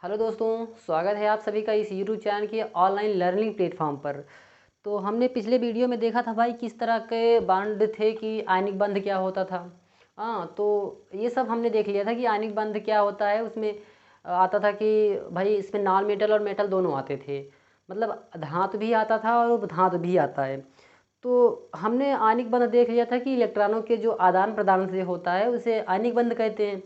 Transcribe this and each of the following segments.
Hello दोस्तों, स्वागत है आप सभी का इस यूट्यूब चैनल के ऑनलाइन लर्निंग प्लेटफॉर्म पर। तो हमने पिछले वीडियो में देखा था भाई किस तरह के बांड थे कि आयनिक बंध क्या होता था। तो ये सब हमने देख लिया था कि आयनिक बंध क्या होता है। उसमें आता था कि भाई इसमें नॉन मेटल और मेटल दोनों आते थे, मतलब धातु भी आता था और उपधातु भी आता है। तो हमने आयनिक बंध देख लिया था कि इलेक्ट्रॉनों के जो आदान प्रदान से होता है उसे आयनिक बंध कहते हैं।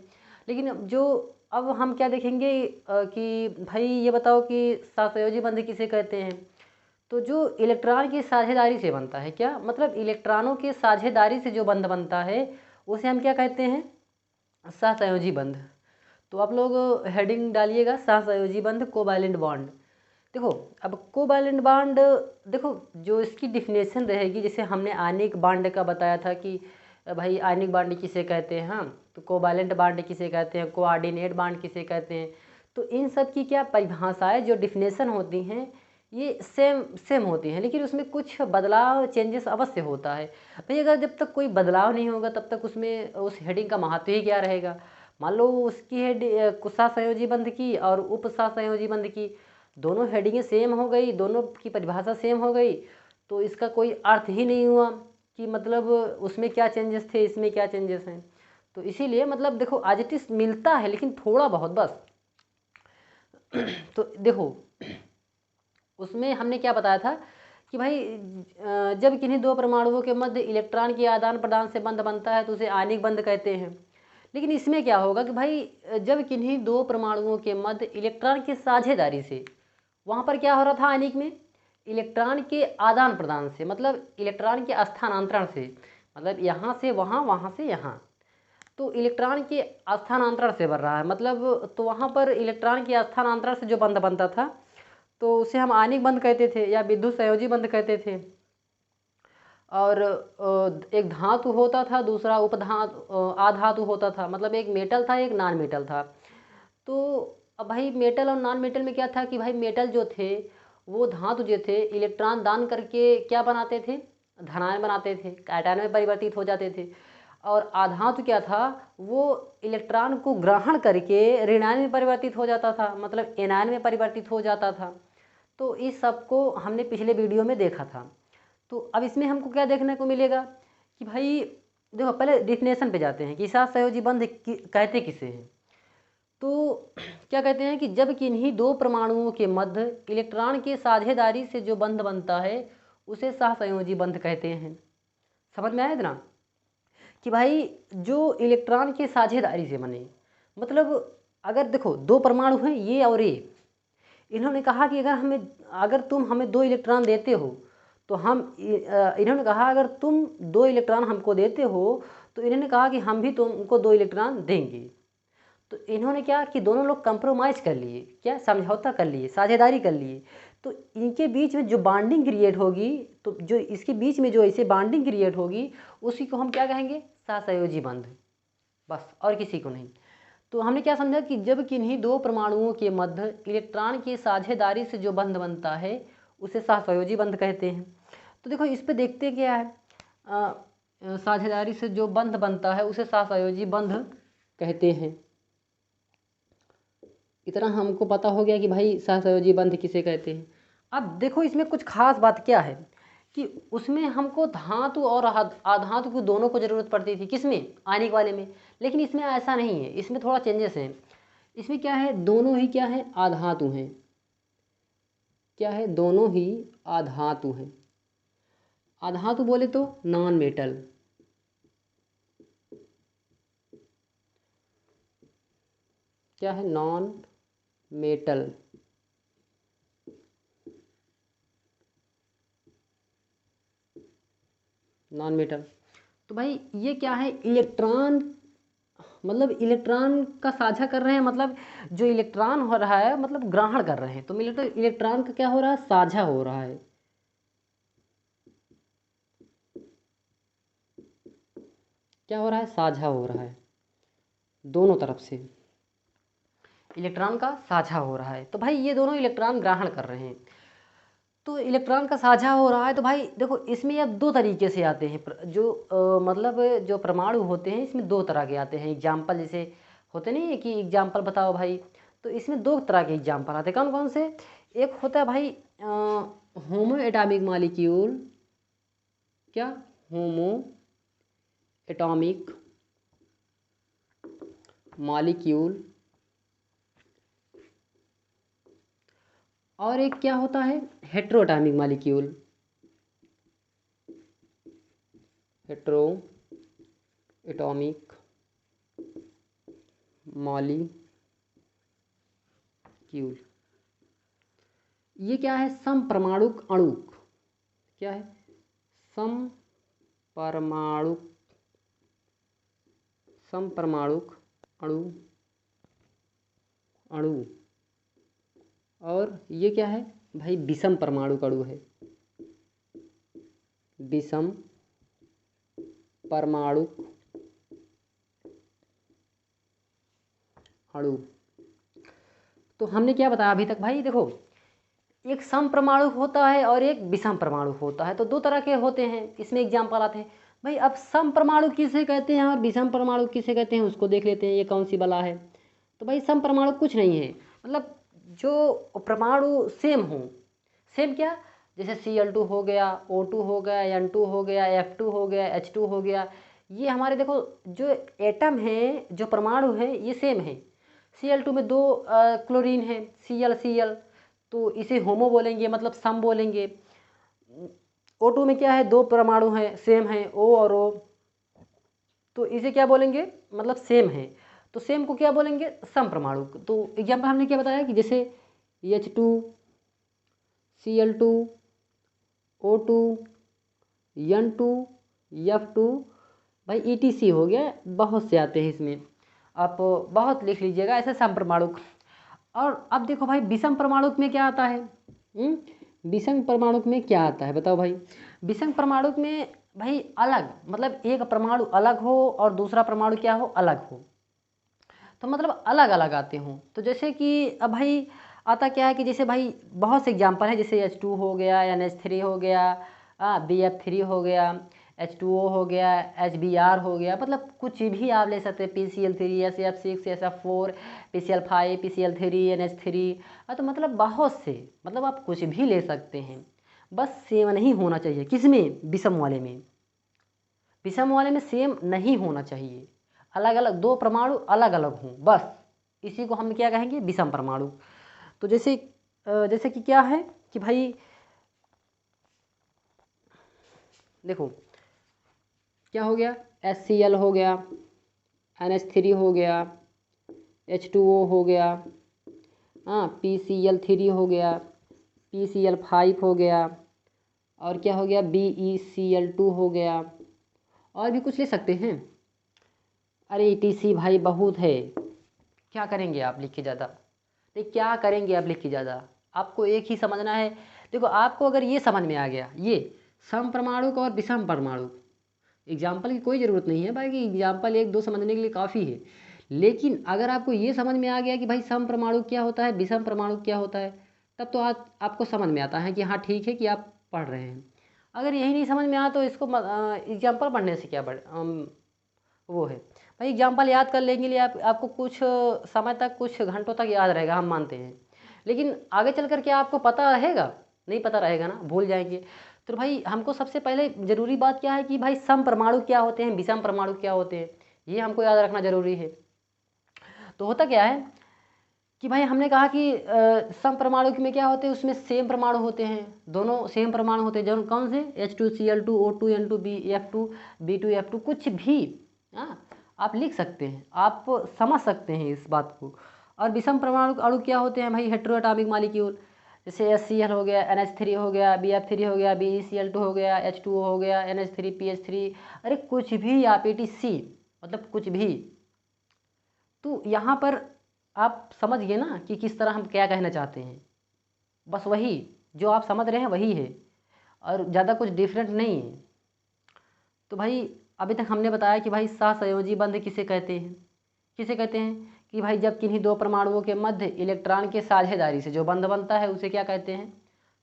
लेकिन जो अब हम क्या देखेंगे कि भाई ये बताओ कि सहसंयोजी बंध किसे कहते हैं। तो जो इलेक्ट्रॉन की साझेदारी से बनता है, क्या मतलब इलेक्ट्रॉनों के साझेदारी से जो बंध बनता है उसे हम क्या कहते हैं, सहसंयोजी बंध। तो आप लोग हेडिंग डालिएगा सहसंयोजी बंध, कोवैलेंट बॉन्ड। देखो अब कोवैलेंट बॉन्ड, देखो जो इसकी डिफिनेशन रहेगी, जैसे हमने आयनिक बॉन्ड का बताया था कि भाई आयनिक बॉन्ड किसे कहते हैं, हाँ तो कोवैलेंट बॉन्ड किसे कहते हैं, कोऑर्डिनेट बॉन्ड किसे कहते हैं। तो इन सब की क्या परिभाषाएं, जो डिफिनेशन होती हैं ये सेम सेम होती हैं, लेकिन उसमें कुछ बदलाव, चेंजेस अवश्य होता है। भाई अगर जब तक कोई बदलाव नहीं होगा तब तक उसमें उस हेडिंग का महत्व ही क्या रहेगा। मान लो उसकी हेड सहसंयोजी बंध की और उप सहसंयोजी बंध की दोनों हेडिंगें सेम हो गई, दोनों की परिभाषा सेम हो गई, तो इसका कोई अर्थ ही नहीं हुआ कि मतलब उसमें क्या चेंजेस थे, इसमें क्या चेंजेस हैं। तो इसीलिए मतलब देखो एज इट इज मिलता है लेकिन थोड़ा बहुत बस। तो देखो उसमें हमने क्या बताया था कि भाई जब किन्हीं दो परमाणुओं के मध्य इलेक्ट्रॉन के आदान प्रदान से बंध बनता है तो उसे आयनिक बंध कहते हैं। लेकिन इसमें क्या होगा कि भाई जब किन्हीं दो परमाणुओं के मध्य इलेक्ट्रॉन की साझेदारी से, वहाँ पर क्या हो रहा था आयनिक में, इलेक्ट्रॉन के आदान प्रदान से, मतलब इलेक्ट्रॉन के स्थानांतरण से, मतलब यहाँ से वहाँ, वहाँ से यहाँ। तो इलेक्ट्रॉन के स्थानांतरण से बन रहा है, मतलब तो वहाँ पर इलेक्ट्रॉन के स्थानांतरण से जो बंध बनता था तो उसे हम आयनिक बंध कहते थे या विद्युत संयोजी बंध कहते थे। और एक धातु होता था, दूसरा उपधातु आधातु होता था, मतलब एक मेटल था एक नॉन मेटल था। तो अब भाई मेटल और नॉन मेटल में क्या था कि भाई मेटल जो थे वो धातु जो थे इलेक्ट्रॉन दान करके क्या बनाते थे, धनायन बनाते थे, कैटायन में परिवर्तित हो जाते थे। और आधातु क्या था, वो इलेक्ट्रॉन को ग्रहण करके ऋणायन में परिवर्तित हो जाता था, मतलब एनायन में परिवर्तित हो जाता था। तो इस सब को हमने पिछले वीडियो में देखा था। तो अब इसमें हमको क्या देखने को मिलेगा कि भाई देखो पहले डिफिनेशन पे जाते हैं कि सहसंयोजी बंध कहते किसे हैं। तो क्या कहते हैं कि जब किन्हीं दो परमाणुओं के मध्य इलेक्ट्रॉन की साझेदारी से जो बंध बनता है उसे सहसंयोजी बंध कहते हैं। समझ में आया इतना कि भाई जो इलेक्ट्रॉन की साझेदारी से बने, मतलब अगर देखो दो परमाणु हैं ये और ये, इन्होंने कहा कि अगर तुम हमें दो इलेक्ट्रॉन देते हो तो इन्होंने कहा अगर तुम दो इलेक्ट्रॉन हमको देते हो तो इन्होंने कहा कि हम भी तुमको दो इलेक्ट्रॉन देंगे। तो इन्होंने क्या कि दोनों लोग कंप्रोमाइज़ कर लिए, क्या समझौता कर लिए, साझेदारी कर लिए। तो इनके बीच में जो बॉन्डिंग क्रिएट होगी, तो जो इसके बीच में जो ऐसे बॉन्डिंग क्रिएट होगी उसी को हम क्या कहेंगे, सहसंयोजी बंध, बस और किसी को नहीं। तो हमने क्या समझा कि जब किन्हीं दो परमाणुओं के मध्य इलेक्ट्रॉन की साझेदारी से जो बंध बनता है उसे सहसंयोजी बंध कहते हैं। तो देखो इस पे देखते क्या है, साझेदारी से जो बंध बनता है उसे सहसंयोजी बंध कहते हैं। इतना हमको पता हो गया कि भाई सहसंयोजी बंध किसे कहते हैं। अब देखो इसमें कुछ खास बात क्या है कि उसमें हमको धातु और आधातु को दोनों को ज़रूरत पड़ती थी, किसमें, आयनिक वाले में। लेकिन इसमें ऐसा नहीं है, इसमें थोड़ा चेंजेस हैं। इसमें क्या है, दोनों ही क्या है, आधातु हैं। क्या है, दोनों ही आधातु हैं। आधातु बोले तो नॉन मेटल, क्या है, नॉन मेटल। नॉन मेटल तो भाई ये क्या है, इलेक्ट्रॉन, मतलब इलेक्ट्रॉन का साझा कर रहे हैं, मतलब जो इलेक्ट्रॉन हो रहा है मतलब ग्रहण कर रहे हैं। तो इलेक्ट्रॉन का क्या हो रहा है, साझा हो रहा है। क्या हो रहा है, साझा हो रहा है, दोनों तरफ से इलेक्ट्रॉन का साझा हो रहा है। तो भाई ये दोनों इलेक्ट्रॉन ग्रहण कर रहे हैं, तो इलेक्ट्रॉन का साझा हो रहा है। तो भाई देखो इसमें अब दो तरीके से आते हैं, जो मतलब जो परमाणु होते हैं इसमें दो तरह के आते हैं। एग्जाम्पल जैसे होते नहीं है कि एग्जाम्पल बताओ भाई, तो इसमें दो तरह के एग्जाम्पल आते हैं, कौन कौन से? एक होता है भाई होमो एटॉमिक मॉलिक्यूल, क्या? होमो एटॉमिक मॉलिक्यूल, और एक क्या होता है? Hetero atomic molecule, hetero atomic molecule. ये क्या है? समपरमाणुक अणु। क्या है? समपरमाणुक अणु। और ये क्या है भाई? विषम परमाणुक अणु है, विषम परमाणुक अणु। तो हमने क्या बताया अभी तक भाई? देखो, एक समपरमाणुक होता है और एक विषम परमाणु होता है, तो दो तरह के होते हैं, इसमें एग्जाम्पल आते हैं भाई। अब समपरमाणु किसे कहते हैं और विषम परमाणु किसे कहते हैं उसको देख लेते हैं, ये कौन सी बला है। तो भाई समपरमाणु कुछ नहीं है, मतलब जो परमाणु सेम हो। सेम क्या? जैसे Cl2 हो गया, O2 हो गया, N2 हो गया, F2 हो गया, H2 हो गया, ये हमारे देखो जो एटम है, जो परमाणु है, ये सेम है। Cl2 में दो क्लोरीन है, Cl, तो इसे होमो बोलेंगे, मतलब सम बोलेंगे। O2 में क्या है? दो परमाणु हैं, सेम है, O और O, तो इसे क्या बोलेंगे? मतलब सेम है, तो सेम को क्या बोलेंगे? सम परमाणु। तो एग्जाम्पल हमने क्या बताया कि जैसे H2, Cl2, O2, N2, F2, भाई ETC हो गया, बहुत से आते हैं इसमें, आप बहुत लिख लीजिएगा ऐसे सम परमाणु। और अब देखो भाई विषम परमाणु में क्या आता है? विषम परमाणु में क्या आता है बताओ भाई? विषम परमाणु में भाई अलग, मतलब एक परमाणु अलग हो और दूसरा परमाणु क्या हो? अलग हो, तो मतलब अलग अलग आते हों। तो जैसे कि अब भाई आता क्या है कि जैसे भाई बहुत से एग्जाम्पल है, जैसे H2 हो गया, NH3 हो गया, BF3 हो गया, H2O हो गया, HBr हो गया, मतलब कुछ भी आप ले सकते हैं, PCl3, SF6, SF4, PCl5, PCl3, NH3, तो मतलब बहुत से, मतलब आप कुछ भी ले सकते हैं, बस सेम नहीं होना चाहिए। किसमें? विषम वाले में। विषम वाले में सेम नहीं होना चाहिए, अलग अलग दो परमाणु अलग अलग हों, बस इसी को हम क्या कहेंगे? विषम परमाणु। तो जैसे कि क्या है कि भाई देखो क्या हो गया? HCl हो गया, NH3 हो गया, H2O हो गया, PCl3 हो गया, PCl5 हो गया, और क्या हो गया? BeCl2 हो गया, और भी कुछ ले सकते हैं। अरे ETC भाई बहुत है, क्या करेंगे आप लिख के ज़्यादा? नहीं, क्या करेंगे आप लिख के ज़्यादा? आपको एक ही समझना है। देखो, आपको अगर ये समझ में आ गया, ये सम परमाणु और विषम परमाणु, एग्जाम्पल की कोई ज़रूरत नहीं है भाई, कि एग्जाम्पल एक दो समझने के लिए काफ़ी है। लेकिन अगर आपको ये समझ में आ गया कि भाई सम परमाणु क्या होता है, विषम परमाणु क्या होता है, तब तो आपको समझ में आता है कि हाँ ठीक है कि आप पढ़ रहे हैं। अगर यही नहीं समझ में आया तो इसको एग्जाम्पल पढ़ने से क्या वो है भाई। एग्जाम्पल याद कर लेंगे लिए आपको कुछ समय तक, कुछ घंटों तक याद रहेगा, हम मानते हैं, लेकिन आगे चल कर क्या आपको पता रहेगा? नहीं पता रहेगा ना, भूल जाएंगे। तो भाई हमको सबसे पहले ज़रूरी बात क्या है कि भाई सम परमाणु क्या होते हैं, विषम परमाणु क्या होते हैं, ये हमको याद रखना ज़रूरी है। तो होता क्या है कि भाई हमने कहा कि सम परमाणु में क्या होते हैं? उसमें सेम परमाणु होते हैं, दोनों सेम परमाणु होते हैं। जो कौन से? H2Cl2, O2, N2, BF2, B2F2, कुछ भी आप लिख सकते हैं, आप समझ सकते हैं इस बात को। और विषम परमाणु अणु क्या होते हैं भाई? हेट्रो एटॉमिक मॉलिक्यूल, जैसे HCl हो गया, NH3 हो गया, BF3 हो गया, BeCl2 हो गया, H2O हो गया, NH3, PH3, अरे कुछ भी आप ETC, मतलब कुछ भी। तो यहाँ पर आप समझ गए ना कि किस तरह हम क्या कहना चाहते हैं। बस वही जो आप समझ रहे हैं वही है, और ज़्यादा कुछ डिफरेंट नहीं है। तो भाई अभी तक हमने बताया कि भाई सहसंयोजी बंध किसे कहते हैं? किसे कहते हैं कि भाई जब किन्हीं दो परमाणुओं के मध्य इलेक्ट्रॉन के साझेदारी से जो बंध बनता है उसे क्या कहते हैं?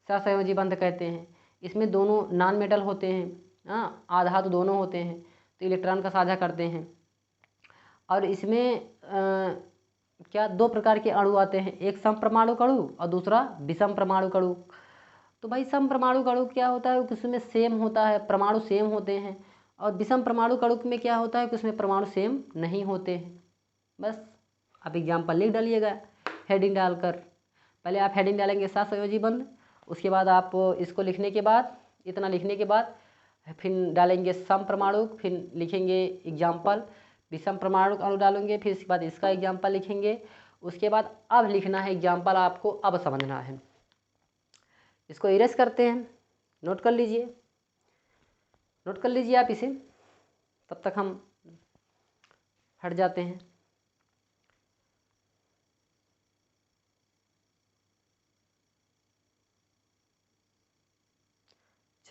सहसंयोजी बंध कहते हैं। इसमें दोनों नॉन मेटल होते हैं, आधातु दोनों होते हैं, तो इलेक्ट्रॉन का साझा करते हैं। और इसमें क्या दो प्रकार के अणु आते हैं, एक समपरमाणुक अणु और दूसरा विषम परमाणुक अणु। तो भाई समपरमाणुक अणु क्या होता है कि उसमें सेम होता है, परमाणु सेम होते हैं, और विषम परमाणुक अणु में क्या होता है कि उसमें परमाणु सेम नहीं होते हैं। बस आप एग्जाम्पल लिख डालिएगा हेडिंग डालकर। पहले आप हेडिंग डालेंगे सात संयोजी बंध, उसके बाद आप इसको लिखने के बाद, इतना लिखने के बाद फिर डालेंगे समपरमाणुक, फिर लिखेंगे एग्जाम्पल, विषम परमाणुक अणु डालेंगे, फिर इसके बाद इसका एग्जाम्पल लिखेंगे। उसके बाद अब लिखना है एग्जाम्पल, आपको अब समझना है। इसको इरेज करते हैं, नोट कर लीजिए, नोट कर लीजिए आप इसे, तब तक हम हट जाते हैं।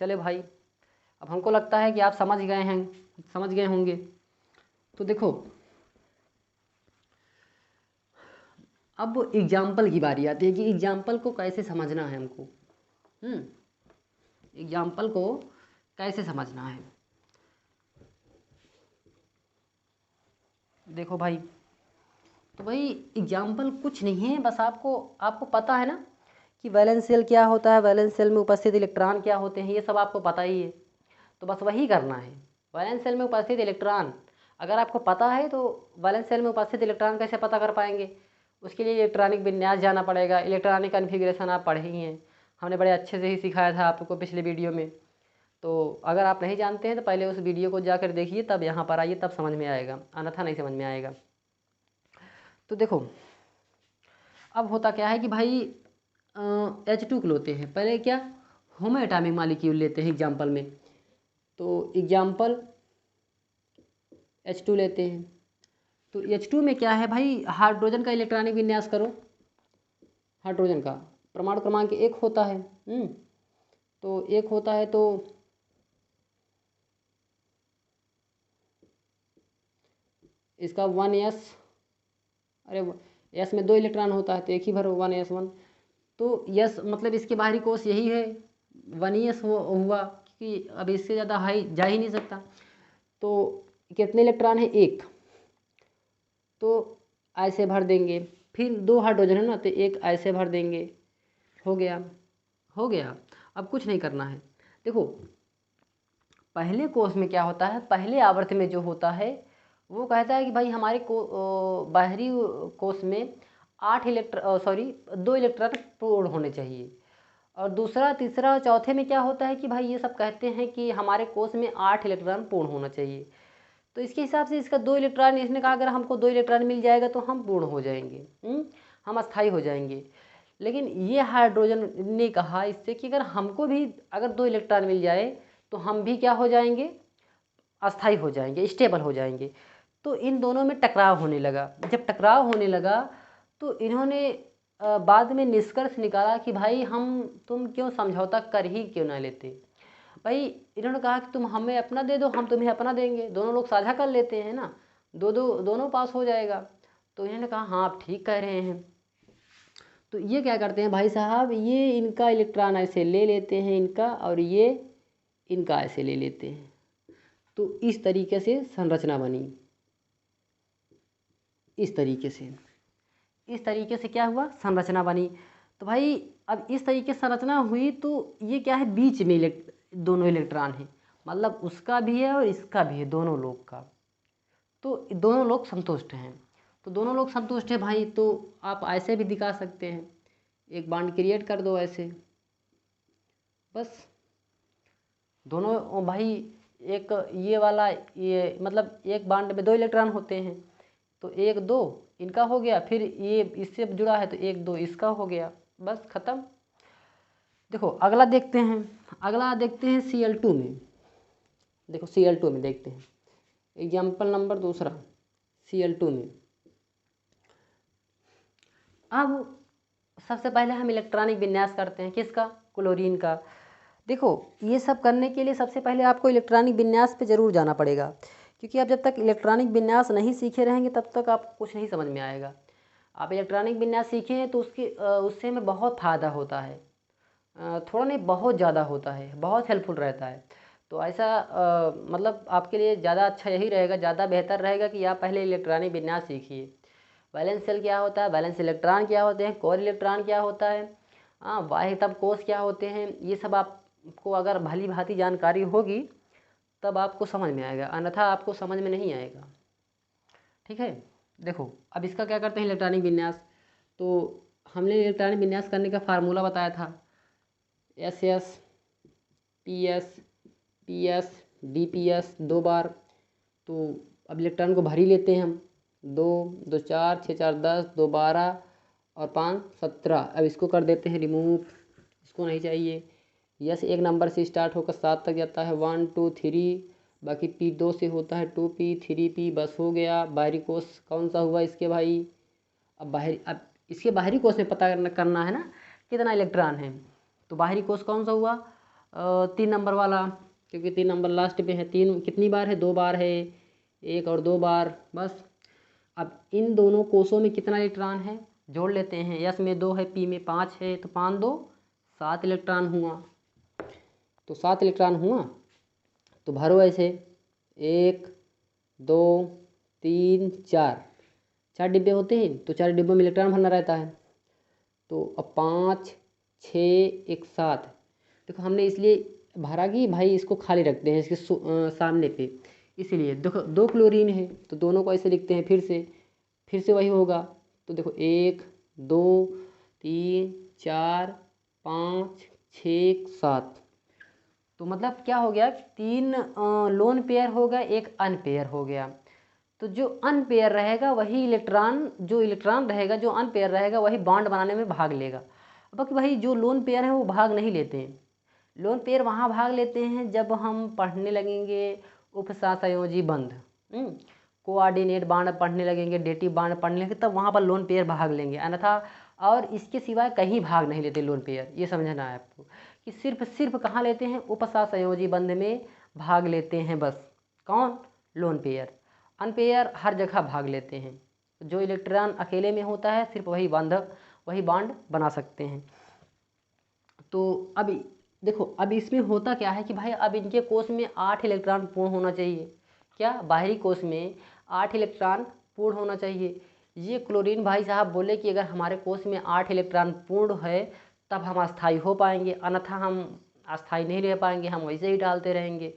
चले भाई, अब हमको लगता है कि आप समझ गए हैं, समझ गए होंगे। तो देखो अब एग्जाम्पल की बारी आती है कि एग्जाम्पल को कैसे समझना है हमको। एग्जाम्पल को कैसे समझना है। देखो भाई, तो भाई एग्जाम्पल कुछ नहीं है, बस आपको पता है ना कि वैलेंस शेल क्या होता है, वैलेंस शेल में उपस्थित इलेक्ट्रॉन क्या होते हैं, ये सब आपको पता ही है। तो बस वही करना है। वैलेंस शेल में उपस्थित इलेक्ट्रॉन अगर आपको पता है तो वैलेंस शेल में उपस्थित इलेक्ट्रॉन कैसे पता कर पाएंगे। उसके लिए इलेक्ट्रॉनिक विन्यास जाना पड़ेगा। इलेक्ट्रॉनिक कन्फिग्रेशन आप पढ़े ही हैं, हमने बड़े अच्छे से ही सिखाया था आपको पिछले वीडियो में। तो अगर आप नहीं जानते हैं तो पहले उस वीडियो को जाकर देखिए, तब यहाँ पर आइए, तब समझ में आएगा, अन्यथा नहीं समझ में आएगा। तो देखो अब होता क्या है कि भाई H2 को लेते हैं, पहले क्या होमो एटॉमिक मॉलिक्यूल लेते हैं एग्जाम्पल में। तो एग्जाम्पल H2 लेते हैं। तो H2 में क्या है भाई, हाइड्रोजन का इलेक्ट्रॉनिक विन्यास करो। हाइड्रोजन का परमाणु क्रमांक 1 होता है। तो 1 होता है, तो इसका 1s, अरे s में 2 इलेक्ट्रॉन होता है तो एक ही भरो 1s1। तो यस मतलब इसके बाहरी कोश यही है, 1s हुआ, क्योंकि अब इससे ज़्यादा हाई जा ही नहीं सकता। तो कितने इलेक्ट्रॉन है, 1, तो ऐसे भर देंगे। फिर 2 हाइड्रोजन है ना, तो 1 ऐसे भर देंगे। हो गया, हो गया। अब कुछ नहीं करना है। देखो पहले कोश में क्या होता है, पहले आवर्त में जो होता है वो कहता है कि भाई हमारे बाहरी कोश में 2 इलेक्ट्रॉन पूर्ण होने चाहिए। और दूसरा, तीसरा और चौथे में क्या होता है कि भाई ये सब कहते हैं कि हमारे कोश में 8 इलेक्ट्रॉन पूर्ण होना चाहिए। तो इसके हिसाब से इसका 2 इलेक्ट्रॉन, इसने कहा अगर हमको 2 इलेक्ट्रॉन मिल जाएगा तो हम पूर्ण हो जाएंगे, हम अस्थायी हो जाएंगे। लेकिन ये हाइड्रोजन ने कहा इससे कि अगर हमको भी अगर 2 इलेक्ट्रॉन मिल जाए तो हम भी क्या हो जाएंगे, अस्थायी हो जाएंगे, स्टेबल हो जाएंगे। तो इन दोनों में टकराव होने लगा। जब टकराव होने लगा तो इन्होंने बाद में निष्कर्ष निकाला कि भाई तुम क्यों समझौता कर ही क्यों ना लेते। भाई इन्होंने कहा कि तुम हमें अपना दे दो, हम तुम्हें अपना देंगे, दोनों लोग साझा कर लेते हैं ना, दोनों पास हो जाएगा। तो इन्होंने कहा हाँ आप ठीक कह रहे हैं। तो ये क्या करते हैं भाई साहब, ये इनका इलेक्ट्रॉन ऐसे ले लेते हैं इनका, और ये इनका ऐसे ले लेते हैं। तो इस तरीके से संरचना बनी, इस तरीके से क्या हुआ, संरचना बनी। तो भाई अब इस तरीके से संरचना हुई तो ये क्या है, बीच में दोनों इलेक्ट्रॉन है, मतलब उसका भी है और इसका भी है, दोनों लोग का। तो दोनों लोग संतुष्ट हैं। तो दोनों लोग संतुष्ट हैं भाई, तो आप ऐसे भी दिखा सकते हैं, एक बॉन्ड क्रिएट कर दो ऐसे, बस दोनों भाई एक ये वाला, ये मतलब एक बॉन्ड में 2 इलेक्ट्रॉन होते हैं, तो 1 2 इनका हो गया, फिर ये इससे जुड़ा है तो 1 2 इसका हो गया, बस ख़त्म। देखो अगला देखते हैं, Cl2 में। देखो Cl2 में देखते हैं, एग्जाम्पल नंबर दूसरा Cl2 में। अब सबसे पहले हम इलेक्ट्रॉनिक विन्यास करते हैं, किसका, क्लोरीन का। देखो ये सब करने के लिए सबसे पहले आपको इलेक्ट्रॉनिक विन्यास पे ज़रूर जाना पड़ेगा, क्योंकि आप जब तक इलेक्ट्रॉनिक विन्यास नहीं सीखे रहेंगे तब तक आपको कुछ नहीं समझ में आएगा। आप इलेक्ट्रॉनिक विन्यास सीखे हैं तो उससे हमें बहुत फ़ायदा होता है, थोड़ा नहीं बहुत ज़्यादा होता है, बहुत हेल्पफुल रहता है। तो ऐसा मतलब आपके लिए ज़्यादा अच्छा यही रहेगा, ज़्यादा बेहतर रहेगा कि आप पहले इलेक्ट्रॉनिक विन्यास सीखिए। वैलेंस शेल क्या होता है, वैलेंस इलेक्ट्रॉन क्या होते हैं, कोर इलेक्ट्रॉन क्या होता है, बाह्य तब कोष क्या होते हैं, ये सब आपको अगर भली भांति जानकारी होगी तब आपको समझ में आएगा, अन्यथा आपको समझ में नहीं आएगा। ठीक है, देखो अब इसका क्या करते हैं इलेक्ट्रॉनिक विन्यास। तो हमने इलेक्ट्रॉनिक विन्यास करने का फार्मूला बताया था, S S P S D P S 2 बार। तो अब इलेक्ट्रॉन को भरी लेते हैं हम, 2 2 4 6 4 10 2 12 और 5 17। अब इसको कर देते हैं रिमूव, इसको नहीं चाहिए। यस एक नंबर से स्टार्ट होकर 7 तक जाता है, 1 2 3, बाकी पी 2 से होता है 2p 3p, बस हो गया। बाहरी कोष कौन सा हुआ इसके भाई, अब इसके बाहरी कोष में पता करना है ना कितना इलेक्ट्रॉन है। तो बाहरी कोष कौन सा हुआ, 3 नंबर वाला, क्योंकि 3 नंबर लास्ट पे है। 3 कितनी बार है, 2 बार है, 1 और 2 बार बस। अब इन दोनों कोषों में कितना इलेक्ट्रॉन है जोड़ लेते हैं, यस में 2 है, पी में 5 है, तो 5 2 7 इलेक्ट्रॉन हुआ। तो 7 इलेक्ट्रॉन हुआ, तो भरो ऐसे 1 2 3 4 डिब्बे होते हैं, तो 4 डिब्बों में इलेक्ट्रॉन भरना रहता है। तो अब 5 6 1 7, देखो हमने इसलिए भरा कि भाई इसको खाली रखते हैं इसके सामने पे, इसीलिए देखो 2 क्लोरीन है तो दोनों को ऐसे लिखते हैं, फिर से वही होगा। तो देखो 1 2 3 4 5 6 7, तो मतलब क्या हो गया, 3 लोन पेयर हो गया, 1 अनपेयर हो गया। तो जो अनपेयर रहेगा वही इलेक्ट्रॉन रहेगा, जो अनपेयर रहेगा वही बॉन्ड बनाने में भाग लेगा। बाकी वही जो लोन पेयर है वो भाग नहीं लेते हैं। लोन पेयर वहाँ भाग लेते हैं जब हम पढ़ने लगेंगे उपसहसंयोजी बंध, कोऑर्डिनेट बांड पढ़ने लगेंगे, डेटिव बांड पढ़ने लगेंगे, तब वहाँ पर लोन पेयर भाग लेंगे, अन्यथा और इसके सिवाय कहीं भाग नहीं लेते लोन पेयर। ये समझना है आपको कि सिर्फ कहाँ लेते हैं, उपसहसंयोजी बंध में भाग लेते हैं बस। कौन, लोन पेयर। अनपेयर हर जगह भाग लेते हैं, जो इलेक्ट्रॉन अकेले में होता है सिर्फ वही बॉन्ड बना सकते हैं। तो अब देखो अब इसमें होता क्या है कि भाई अब इनके कोष में 8 इलेक्ट्रॉन पूर्ण होना चाहिए। क्या, बाहरी कोष में 8 इलेक्ट्रॉन पूर्ण होना चाहिए। ये क्लोरीन भाई साहब बोले कि अगर हमारे कोष में 8 इलेक्ट्रॉन पूर्ण है तब हम अस्थायी हो पाएंगे, अन्यथा हम अस्थायी नहीं रह पाएंगे, हम वैसे ही डालते रहेंगे।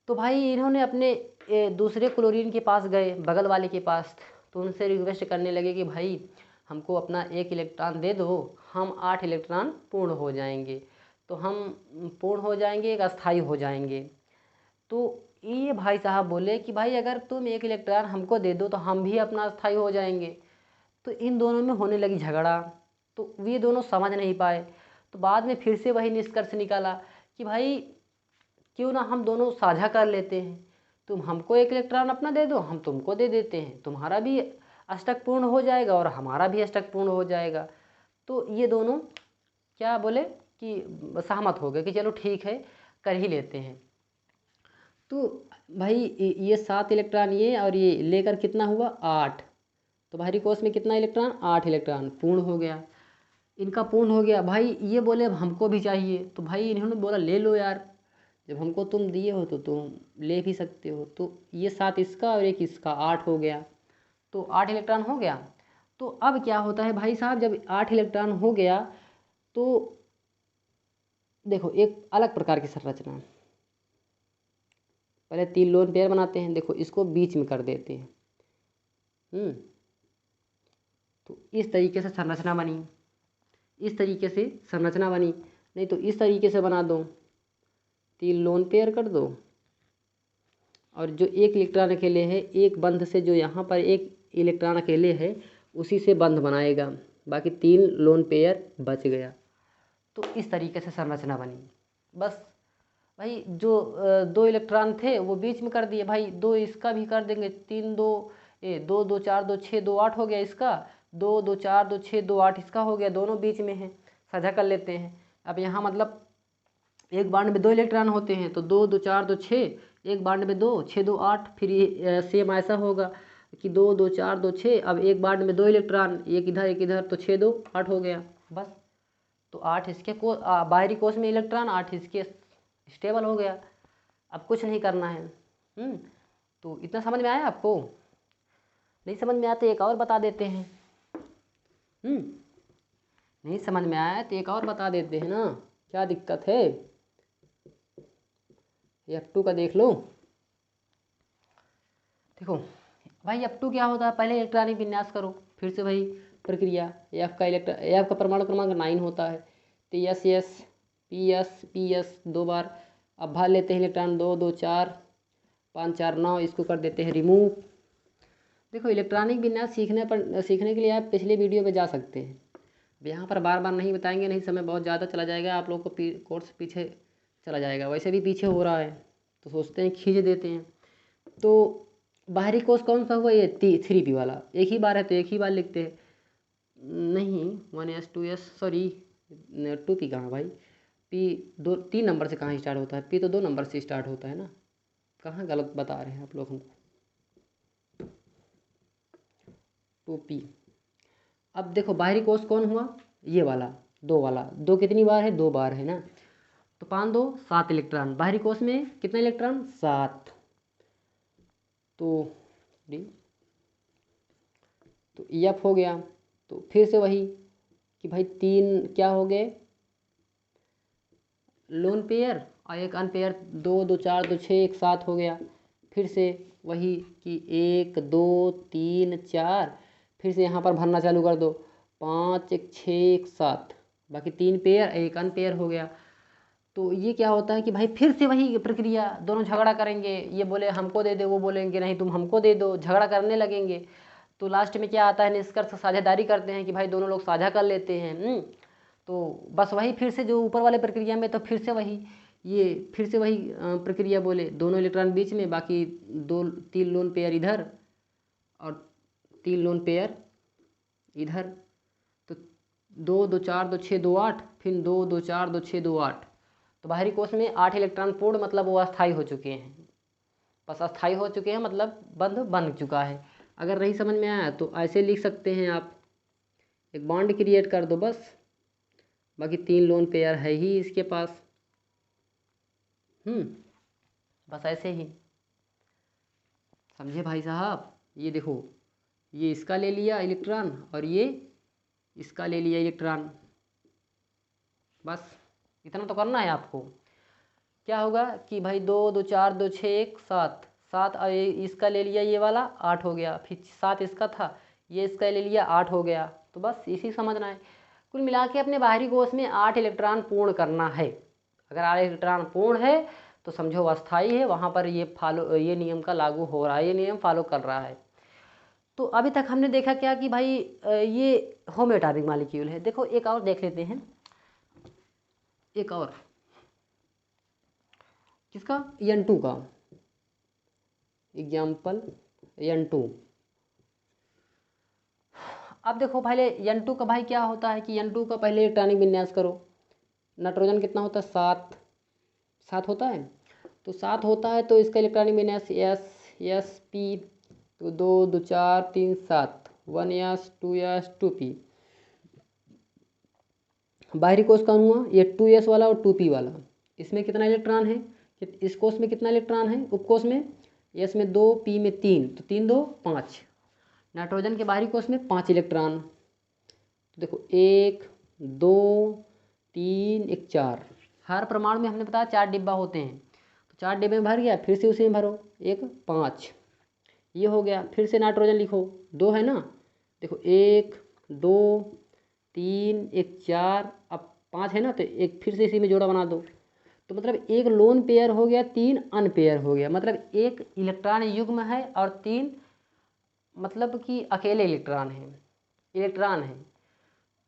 तो भाई इन्होंने अपने दूसरे क्लोरीन के पास गए, बगल वाले के पास, तो उनसे रिक्वेस्ट करने लगे कि भाई हमको अपना 1 इलेक्ट्रॉन दे दो, हम 8 इलेक्ट्रॉन पूर्ण हो जाएंगे, तो हम पूर्ण हो जाएंगे, एक अस्थायी हो जाएंगे। तो ये भाई साहब बोले कि भाई अगर तुम 1 इलेक्ट्रॉन हमको दे दो तो हम भी अपना अस्थायी हो जाएंगे। तो इन दोनों में होने लगी झगड़ा, तो ये दोनों समझ नहीं पाए। तो बाद में फिर से वही निष्कर्ष निकाला कि भाई क्यों ना हम दोनों साझा कर लेते हैं, तुम हमको 1 इलेक्ट्रॉन अपना दे दो, हम तुमको दे देते हैं, तुम्हारा भी अष्टक पूर्ण हो जाएगा और हमारा भी अष्टक पूर्ण हो जाएगा। तो ये दोनों क्या बोले कि सहमत हो गए कि चलो ठीक है कर ही लेते हैं। तो भाई ये 7 इलेक्ट्रॉन ये और ये लेकर कितना हुआ, 8। तो बाहरी कोष में कितना इलेक्ट्रॉन, 8 इलेक्ट्रॉन पूर्ण हो गया, इनका पूर्ण हो गया। भाई ये बोले अब हमको भी चाहिए, तो भाई इन्होंने बोला ले लो यार, जब हमको तुम दिए हो तो तुम ले भी सकते हो। तो ये 7 इसका और 1 इसका, 8 हो गया। तो 8 इलेक्ट्रॉन हो गया। तो अब क्या होता है भाई साहब, जब 8 इलेक्ट्रॉन हो गया तो देखो एक अलग प्रकार की संरचना, पहले 3 लोन पेयर बनाते हैं, देखो इसको बीच में कर देते हैं। तो इस तरीके से संरचना बनी, इस तरीके से संरचना बनी। नहीं तो इस तरीके से बना दो, 3 लोन पेयर कर दो और जो 1 इलेक्ट्रॉन अकेले है, एक बंध से जो यहाँ पर 1 इलेक्ट्रॉन अकेले है उसी से बंध बनाएगा, बाकी 3 लोन पेयर बच गया। तो इस तरीके से संरचना बनी। बस भाई जो 2 इलेक्ट्रॉन थे वो बीच में कर दिए, भाई 2 इसका भी कर देंगे, 3 2 2 2 4 2 6 2 8 हो गया इसका, 2 2 4 2 6 2 8 इसका हो गया, दोनों बीच में है, साझा कर लेते हैं। अब यहाँ मतलब एक बांड में 2 इलेक्ट्रॉन होते हैं, तो 2 2 4 2 6, एक बांड में 2 6 2 8, फिर ये सेम ऐसा होगा कि 2 2 4 2 6, अब एक बांड में 2 इलेक्ट्रॉन, एक इधर, तो 6 2 8 हो गया बस। तो 8 इसके बाहरी कोष में इलेक्ट्रॉन, 8 इसके स्टेबल हो गया। अब कुछ नहीं करना है। तो इतना समझ में आया आपको। नहीं समझ में आया तो एक और बता देते हैं। नहीं समझ में आया तो एक और बता देते हैं ना, क्या दिक्कत है। F2 का देख लो। देखो भाई F2 क्या होता है, पहले इलेक्ट्रॉनिक विन्यास करो, फिर से वही प्रक्रिया। F का परमाणु क्रमांक 9 होता है, तो PS 2 बार। अब भाग लेते हैं इलेक्ट्रॉन 2 2 4 5 4 9, इसको कर देते हैं रिमूव। देखो इलेक्ट्रॉनिक विन्यास सीखने के लिए आप पिछले वीडियो पे जा सकते हैं। अब यहाँ पर बार बार नहीं बताएंगे, नहीं समय बहुत ज़्यादा चला जाएगा, आप लोग को कोर्स पीछे चला जाएगा, वैसे भी पीछे हो रहा है तो सोचते हैं खींच देते हैं। तो बाहरी कोष कौन सा हुआ, ये 3p वाला, एक ही बार है तो एक ही बार लिखते हैं। नहीं 1s 2s, सॉरी 2p कहाँ भाई, p 3 नंबर से कहाँ स्टार्ट होता है, p तो 2 नंबर से स्टार्ट होता है ना, कहाँ गलत बता रहे हैं आप लोग हमको। 2p। अब देखो बाहरी कोष कौन हुआ, ये वाला 2 वाला, 2 कितनी बार है, 2 बार है ना, तो 5 2 7 इलेक्ट्रॉन, बाहरी कोष में कितना इलेक्ट्रॉन, 7। तो F हो गया। तो फिर से वही कि भाई 3 क्या हो गए, लोन पेयर और एक अनपेयर, 2 2 4 2 6 1 7 हो गया। फिर से वही कि 1 2 3 4, फिर से यहाँ पर भरना चालू कर दो, 5 1 6 1 7, बाकी 3 पेयर एक अनपेयर हो गया। तो ये क्या होता है कि भाई फिर से वही प्रक्रिया, दोनों झगड़ा करेंगे, ये बोले हमको दे दे, वो बोलेंगे नहीं तुम हमको दे दो, झगड़ा करने लगेंगे। तो लास्ट में क्या आता है, निष्कर्ष साझेदारी करते हैं कि भाई दोनों लोग साझा कर लेते हैं। तो बस वही फिर से जो ऊपर वाले प्रक्रिया में, तो फिर से वही प्रक्रिया बोले, दोनों इलेक्ट्रॉन बीच में, बाकी 3 लोन पेयर इधर और 3 लोन पेयर इधर। तो 2 2 4 2 6 2 8, फिर 2 2 4 2 6 2 8। तो बाहरी कोष में 8 इलेक्ट्रॉन पूर्ण, मतलब वो अस्थायी हो चुके हैं, बस अस्थायी हो चुके हैं, मतलब बंध बन चुका है। अगर नहीं समझ में आया तो ऐसे लिख सकते हैं आप, एक बॉन्ड क्रिएट कर दो बस, बाकी 3 लोन पेयर है ही इसके पास। बस ऐसे ही समझे भाई साहब। ये देखो, ये इसका ले लिया इलेक्ट्रॉन और ये इसका ले लिया इलेक्ट्रॉन, बस इतना तो करना है आपको। क्या होगा कि भाई 2 2 4 2 6 1 7 7, और इसका ले लिया ये वाला 8 हो गया, फिर 7 इसका था, ये इसका ले लिया 8 हो गया। तो बस इसी समझना है। कुल मिला के अपने बाहरी कोष में 8 इलेक्ट्रॉन पूर्ण करना है। अगर 8 इलेक्ट्रॉन पूर्ण है तो समझो अस्थायी है, वहाँ पर ये नियम का लागू हो रहा है, ये नियम फॉलो कर रहा है। तो अभी तक हमने देखा क्या कि भाई ये होम्योटापिक मॉलिक्यूल है। देखो एक और देख लेते हैं, एक और किसका, N2 का एग्जाम्पल, N2। अब देखो पहले N2 का भाई क्या होता है कि N2 का पहले इलेक्ट्रॉनिक विन्यास करो। नाइट्रोजन कितना होता है, 7 होता है, तो 7 होता है, तो इसका इलेक्ट्रॉनिक विन्यास SP, तो 2 2 4 3 7, 1s 2s 2p। बाहरी कोष कौन हुआ, ये 2s वाला और 2p वाला। इसमें कितना इलेक्ट्रॉन है, इस कोष में कितना इलेक्ट्रॉन है, उपकोष में, s में 2 p में 3, तो 3 2 5। नाइट्रोजन के बाहरी कोष में 5 इलेक्ट्रॉन, तो देखो 1 2 3 1 4। हर परमाणु में हमने बताया 4 डिब्बा होते हैं, तो 4 डिब्बे में भर गया, फिर से उसी में भरो, 1 5, ये हो गया। फिर से नाइट्रोजन लिखो, 2 है ना, देखो 1 2 3 1 4, अब 5 है ना, तो एक फिर से इसी में जोड़ा बना दो, तो मतलब एक लोन पेयर हो गया, 3 अनपेयर हो गया, मतलब एक इलेक्ट्रॉन युग्म है और 3 मतलब कि अकेले इलेक्ट्रॉन है।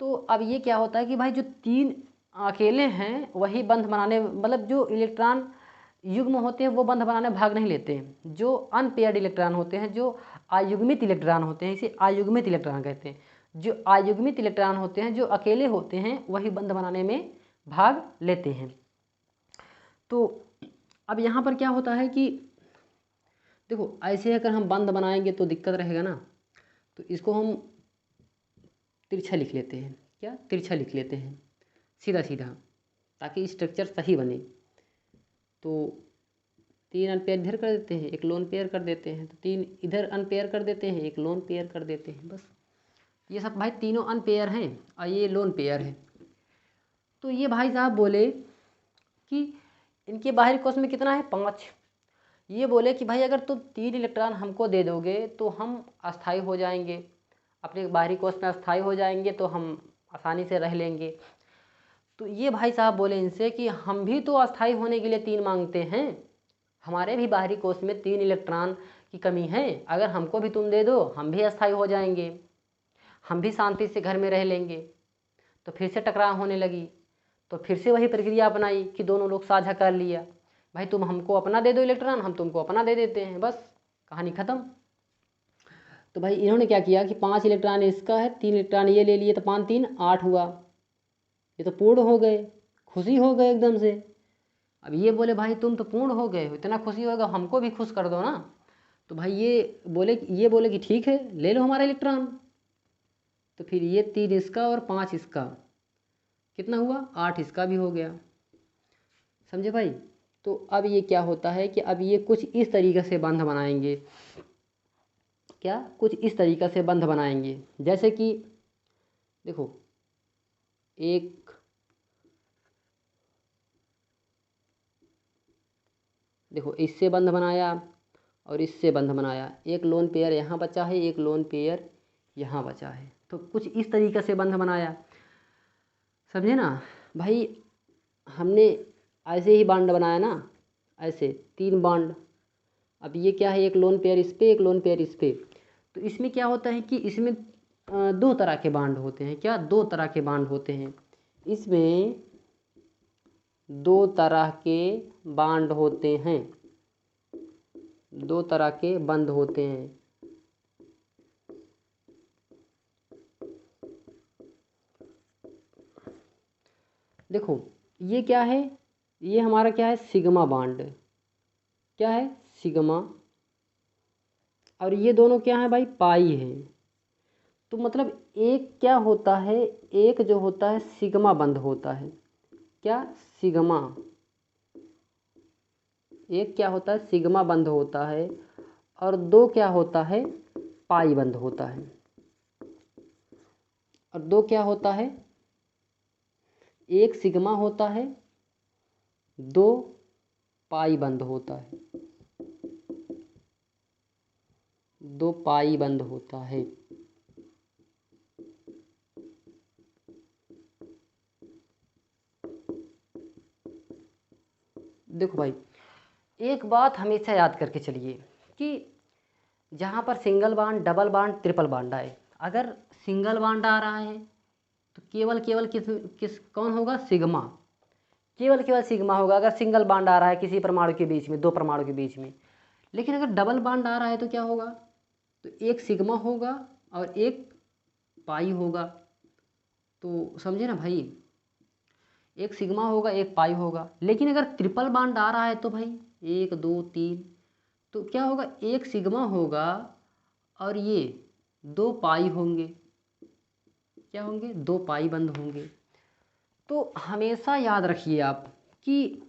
तो अब ये क्या होता है कि भाई जो 3 अकेले हैं वही बंध बनाने, मतलब जो इलेक्ट्रॉन युग्म होते हैं वो बंध बनाने भाग नहीं लेते हैं। जो अनपेयर्ड इलेक्ट्रॉन होते हैं, जो अयुग्मित इलेक्ट्रॉन होते हैं, इसे अयुग्मित इलेक्ट्रॉन कहते हैं। जो अयुग्मित इलेक्ट्रॉन होते हैं, जो अकेले होते हैं, वही बंध बनाने में भाग लेते हैं। तो अब यहाँ पर क्या होता है कि देखो ऐसे अगर हम बंध बनाएंगे तो दिक्कत रहेगा ना, तो इसको हम तिरछा लिख लेते हैं। क्या, तिरछा लिख लेते हैं, सीधा सीधा, ताकि स्ट्रक्चर सही बने। तो 3 अनपेयर इधर कर देते हैं, एक लोन पेयर कर देते हैं, तो 3 इधर अनपेयर कर देते हैं, एक लोन पेयर कर देते हैं, बस। ये सब भाई तीनों अनपेयर हैं और ये लोन पेयर है। तो ये भाई साहब बोले कि इनके बाहरी कोष में कितना है, 5। ये बोले कि भाई अगर तुम 3 इलेक्ट्रॉन हमको दे दोगे तो हम अस्थायी हो जाएंगे, अपने बाहरी कोष में अस्थायी हो जाएंगे, तो हम आसानी से रह लेंगे। तो ये भाई साहब बोले इनसे कि हम भी तो अस्थायी होने के लिए 3 मांगते हैं, हमारे भी बाहरी कोष में 3 इलेक्ट्रॉन की कमी है, अगर हमको भी तुम दे दो हम भी अस्थायी हो जाएंगे, हम भी शांति से घर में रह लेंगे। तो फिर से टकराव होने लगी, तो फिर से वही प्रक्रिया अपनाई कि दोनों लोग साझा कर लिया, भाई तुम हमको अपना दे दो इलेक्ट्रॉन, हम तुमको अपना दे देते हैं, बस कहानी ख़त्म। तो भाई इन्होंने क्या किया कि 5 इलेक्ट्रॉन इसका है, 3 इलेक्ट्रॉन ये ले लिए, तो 5 3 8 हुआ, ये तो पूर्ण हो गए, खुशी हो गए एकदम से। अब ये बोले भाई तुम तो पूर्ण हो गए हो, इतना खुशी होगा, हमको भी खुश कर दो ना। तो भाई ये बोले कि ठीक है ले लो हमारा इलेक्ट्रॉन। तो फिर ये 3 इसका और 5 इसका, कितना हुआ, 8 इसका भी हो गया, समझे भाई। तो अब ये क्या होता है कि अब ये कुछ इस तरीके से बंध बनाएंगे, क्या कुछ इस तरीके से बंध बनाएंगे, जैसे कि देखो देखो इससे बंध बनाया और इससे बंध बनाया, एक लोन पेयर यहाँ बचा है, एक लोन पेयर यहाँ बचा है, तो कुछ इस तरीके से बंध बनाया, समझे ना भाई। हमने ऐसे ही बॉन्ड बनाया ना, ऐसे 3 बॉन्ड। अब ये क्या है, एक लोन पेयर इस पे, एक लोन पेयर इस पे। तो इसमें क्या होता है कि इसमें 2 तरह के बॉन्ड होते हैं, क्या 2 तरह के बॉन्ड होते हैं, इसमें 2 तरह के बॉन्ड होते हैं, 2 तरह के बंध होते हैं। देखो ये क्या है, ये हमारा क्या है, सिग्मा बॉन्ड, क्या है सिग्मा, और ये दोनों क्या है भाई, पाई है। तो मतलब एक क्या होता है, एक जो होता है सिग्मा बंध होता है, क्या सिग्मा, एक क्या होता है सिग्मा बंध होता है, और 2 क्या होता है, पाई बंध होता है। और 2 क्या होता है, एक सिग्मा होता है, 2 पाई बंध होता है, 2 पाई बंध होता है। देखो भाई एक बात हमेशा याद करके चलिए कि जहाँ पर single bond, double bond, triple bond आए, अगर सिंगल बॉन्ड आ रहा है तो केवल किस कौन होगा, सिग्मा, केवल सिग्मा होगा। अगर सिंगल बॉन्ड आ रहा है किसी परमाणु के बीच में, 2 परमाणु के बीच में, लेकिन अगर डबल बॉन्ड आ रहा है तो क्या होगा, तो एक सिग्मा होगा और एक पाई होगा। तो समझे ना भाई, एक सिग्मा होगा एक पाई होगा। लेकिन अगर ट्रिपल बॉन्ड आ रहा है तो भाई 1 2 3, तो क्या होगा, एक सिग्मा होगा और ये 2 पाई होंगे, क्या होंगे, 2 पाई बंद होंगे। तो हमेशा याद रखिए आप कि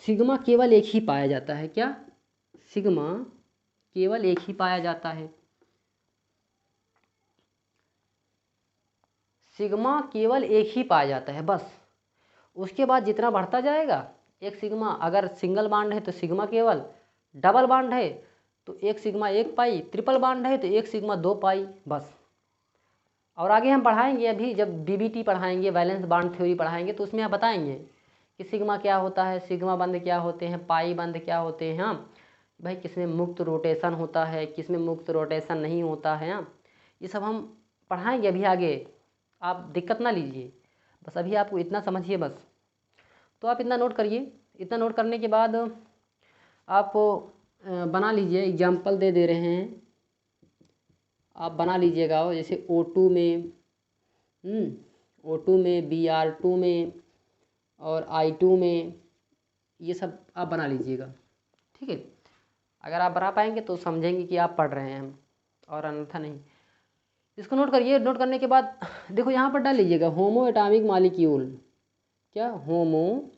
सिग्मा केवल एक ही पाया जाता है, क्या सिग्मा केवल एक ही पाया जाता है, सिग्मा केवल एक ही पाया जाता है बस। उसके बाद जितना बढ़ता जाएगा, एक सिग्मा अगर सिंगल बॉन्ड है तो सिग्मा केवल, डबल बॉन्ड है तो एक सिग्मा एक पाई, ट्रिपल बॉन्ड है तो एक सिग्मा 2 पाई, बस। और आगे हम पढ़ाएंगे, अभी जब बीबीटी पढ़ाएंगे, वैलेंस बॉन्ड थ्योरी पढ़ाएंगे, तो उसमें आप बताएंगे कि सिग्मा क्या होता है, सिग्मा बंध क्या होते हैं, पाई बंध क्या होते हैं। हाँ भाई किसमें मुक्त रोटेशन होता है, किसमें मुक्त रोटेशन नहीं होता है, हाँ ये सब हम पढ़ाएंगे अभी आगे, आप दिक्कत ना लीजिए, बस अभी आपको इतना समझिए बस। तो आप इतना नोट करिए, इतना नोट करने के बाद आप बना लीजिए, एग्जाम्पल दे रहे हैं, आप बना लीजिएगा। जैसे O2 में O2 में, Br2 में और I2 में, ये सब आप बना लीजिएगा, ठीक है। अगर आप बना पाएंगे तो समझेंगे कि आप पढ़ रहे हैं हम, और अन्यथा नहीं। इसको नोट करिए, नोट करने के बाद देखो यहाँ पर डाल लीजिएगा होमो एटॉमिक मॉलिक्यूल, क्या होमो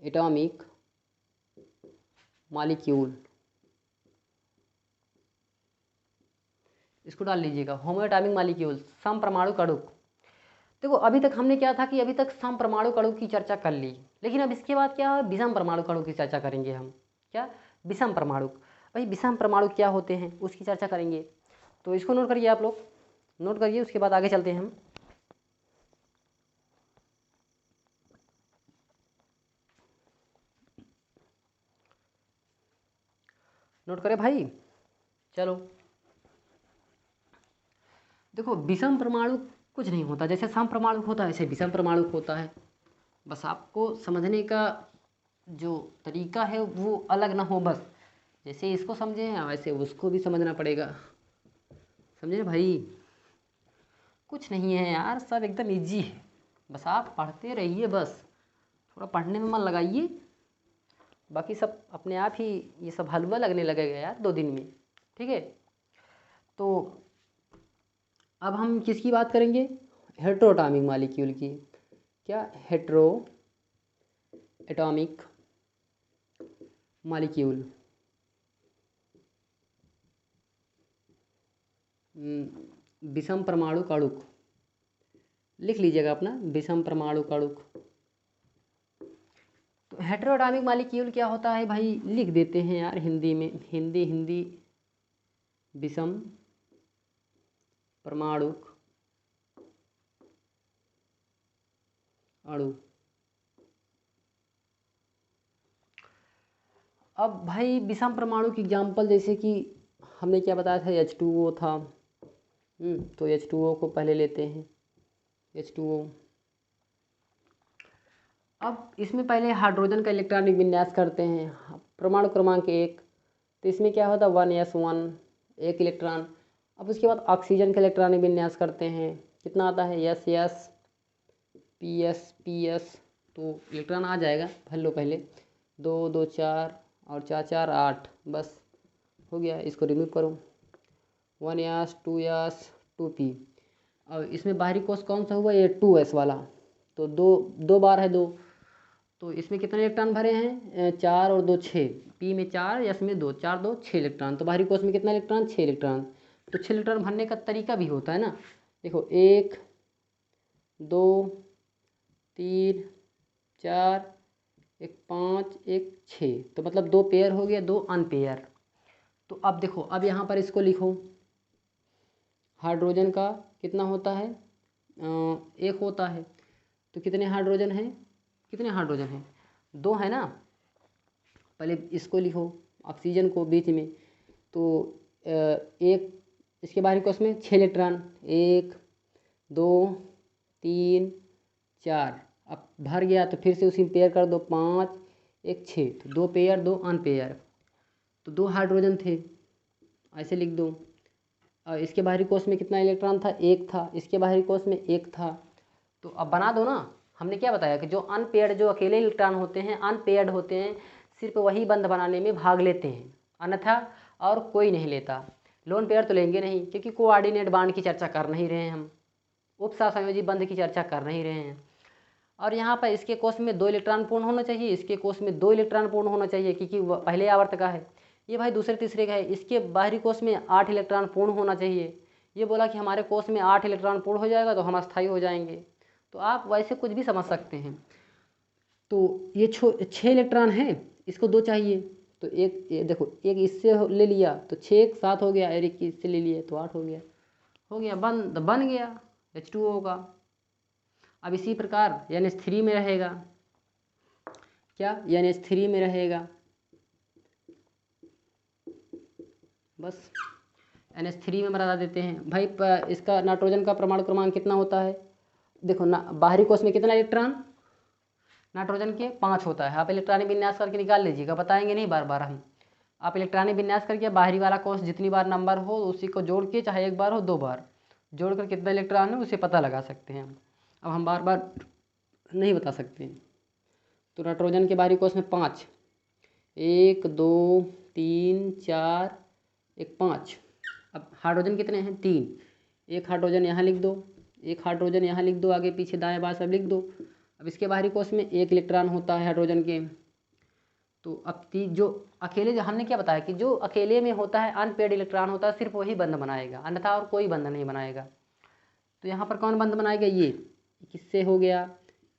एटॉमिक मालिक्यूल, इसको डाल लीजिएगा, होमोएटॉमिक मालिक्यूल, समपरमाणु कणुक। देखो अभी तक हमने क्या था कि अभी तक समपरमाणु कणुक की चर्चा कर ली, लेकिन अब इसके बाद क्या है, विषम परमाणु कणुक की चर्चा करेंगे हम। क्या? विषम परमाणु। भाई विषम परमाणु क्या होते हैं उसकी चर्चा करेंगे, तो इसको नोट करिए, आप लोग नोट करिए, उसके बाद आगे चलते हैं हम। नोट करें भाई, चलो। देखो विषम परमाणु कुछ नहीं होता, जैसे सम परमाणु होता है ऐसे विषम परमाणु होता है। बस आपको समझने का जो तरीका है वो अलग ना हो, बस जैसे इसको समझे हैं वैसे उसको भी समझना पड़ेगा, समझे भाई। कुछ नहीं है यार, सब एकदम इजी है, बस आप पढ़ते रहिए, बस थोड़ा पढ़ने में मन लगाइए, बाकी सब अपने आप ही ये सब हलवा लगने लगेगा यार 2 दिन में, ठीक है। तो अब हम किसकी बात करेंगे, हेट्रोएटॉमिक मॉलिक्यूल की। क्या? हेट्रो एटॉमिक मॉलिक्यूल, विषम परमाणु कणुक, लिख लीजिएगा अपना, विषम परमाणु कणुक। तो हेट्रोएटॉमिक मॉलिक्यूल क्या होता है भाई, लिख देते हैं यार हिंदी में, हिंदी विषम परमाणु अणु। अब भाई विषम परमाणु की एग्जाम्पल, जैसे कि हमने क्या बताया था, H2O था, तो H2O को पहले लेते हैं, H2O। अब इसमें पहले हाइड्रोजन का इलेक्ट्रॉनिक विन्यास करते हैं, परमाणु क्रमांक 1, तो इसमें क्या होता है 1s1, 1 इलेक्ट्रॉन। अब उसके बाद ऑक्सीजन का इलेक्ट्रॉनिक विन्यास करते हैं, कितना आता है S PS, तो इलेक्ट्रॉन आ जाएगा, भर लो पहले, 2 2 4 और 4 4 8, बस हो गया, इसको रिमूव करो, 1s 2s 2p। अब इसमें बाहरी कोष कौन सा हुआ, ये 2s वाला, तो दो बार है 2, तो इसमें कितने इलेक्ट्रॉन भरे हैं, 4 और 2 6, पी में 4, एस में 2, 4 2 6 इलेक्ट्रॉन, तो बाहरी कोष में कितना इलेक्ट्रॉन, 6 इलेक्ट्रॉन। तो 6 इलेक्ट्रॉन भरने का तरीका भी होता है ना, देखो 1 2 3 4, 1 5 1 6, तो मतलब 2 पेयर हो गया, 2 अनपेयर। तो अब देखो, अब यहाँ पर इसको लिखो, हाइड्रोजन का कितना होता है, 1 होता है, तो कितने हाइड्रोजन हैं, कितने हाइड्रोजन हैं, 2 है ना। पहले इसको लिखो, ऑक्सीजन को बीच में, तो एक, इसके बाहरी कोष में 6 इलेक्ट्रॉन, 1 2 3 4, अब भर गया तो फिर से उसी में पेयर कर दो, 5 1 6, तो 2 पेयर 2 अनपेयर, तो 2 हाइड्रोजन थे, ऐसे लिख दो। और इसके बाहरी कोष में कितना इलेक्ट्रॉन था, 1 था, इसके बाहरी कोष में 1 था, तो अब बना दो ना। हमने क्या बताया कि जो अनपेयर्ड, जो अकेले इलेक्ट्रॉन होते हैं, अनपेयर्ड होते हैं, सिर्फ वही बंध बनाने में भाग लेते हैं, अन्यथा और कोई नहीं लेता। लोन पेयर तो लेंगे नहीं, क्योंकि कोऑर्डिनेट बांड की चर्चा कर नहीं रहे हैं हम, उपसहसंयोजी बंध की चर्चा कर नहीं रहे हैं। और यहाँ पर इसके कोष में 2 इलेक्ट्रॉन पूर्ण होना चाहिए, इसके कोष में 2 इलेक्ट्रॉन पूर्ण होना चाहिए, क्योंकि पहले आवर्त का है, ये भाई दूसरे तीसरे का है। इसके बाहरी कोष में 8 इलेक्ट्रॉन पूर्ण होना चाहिए, ये बोला कि हमारे कोष में 8 इलेक्ट्रॉन पूर्ण हो जाएगा तो हम अस्थायी हो जाएंगे, तो आप वैसे कुछ भी समझ सकते हैं। तो ये 6 इलेक्ट्रॉन है, इसको 2 चाहिए, तो एक ये देखो, एक इससे ले लिया तो 6 एक 7 हो गया, और एक इससे ले लिया तो 8 हो गया, बन गया H2O का। अब इसी प्रकार NH3 में रहेगा, क्या NH3 में रहेगा, बस NH3 में बता देते हैं भाई। इसका नाइट्रोजन का परमाणु क्रमांक कितना होता है, देखो ना, बाहरी कोष में कितना इलेक्ट्रॉन, नाइट्रोजन के 5 होता है। आप इलेक्ट्रॉनिक विन्यास करके निकाल लीजिएगा, बताएंगे नहीं बार बार हम। आप इलेक्ट्रॉनिक विन्यास करके बाहरी वाला कोष जितनी बार नंबर हो उसी को जोड़ के, चाहे 1 बार हो 2 बार, जोड़कर कितना इलेक्ट्रॉन है उसे पता लगा सकते हैं हम। अब हम बार बार नहीं बता सकते। तो नाइट्रोजन के बाहरी कोष में 5, 1 2 3 4 1 5। अब हाइड्रोजन कितने हैं, 3, एक हाइड्रोजन यहाँ लिख दो, एक हाइड्रोजन यहाँ लिख दो, आगे पीछे दाएं बाएं सब लिख दो। अब इसके बाहरी कोष में 1 इलेक्ट्रॉन होता है हाइड्रोजन के, तो अब जो अकेले, जो हमने क्या बताया कि जो अकेले में होता है अनपेयर्ड इलेक्ट्रॉन होता है, सिर्फ वही बंध बनाएगा, अन्यथा और कोई बंध नहीं बनाएगा। तो यहाँ पर कौन बंध बनाएगा? ये किससे हो गया,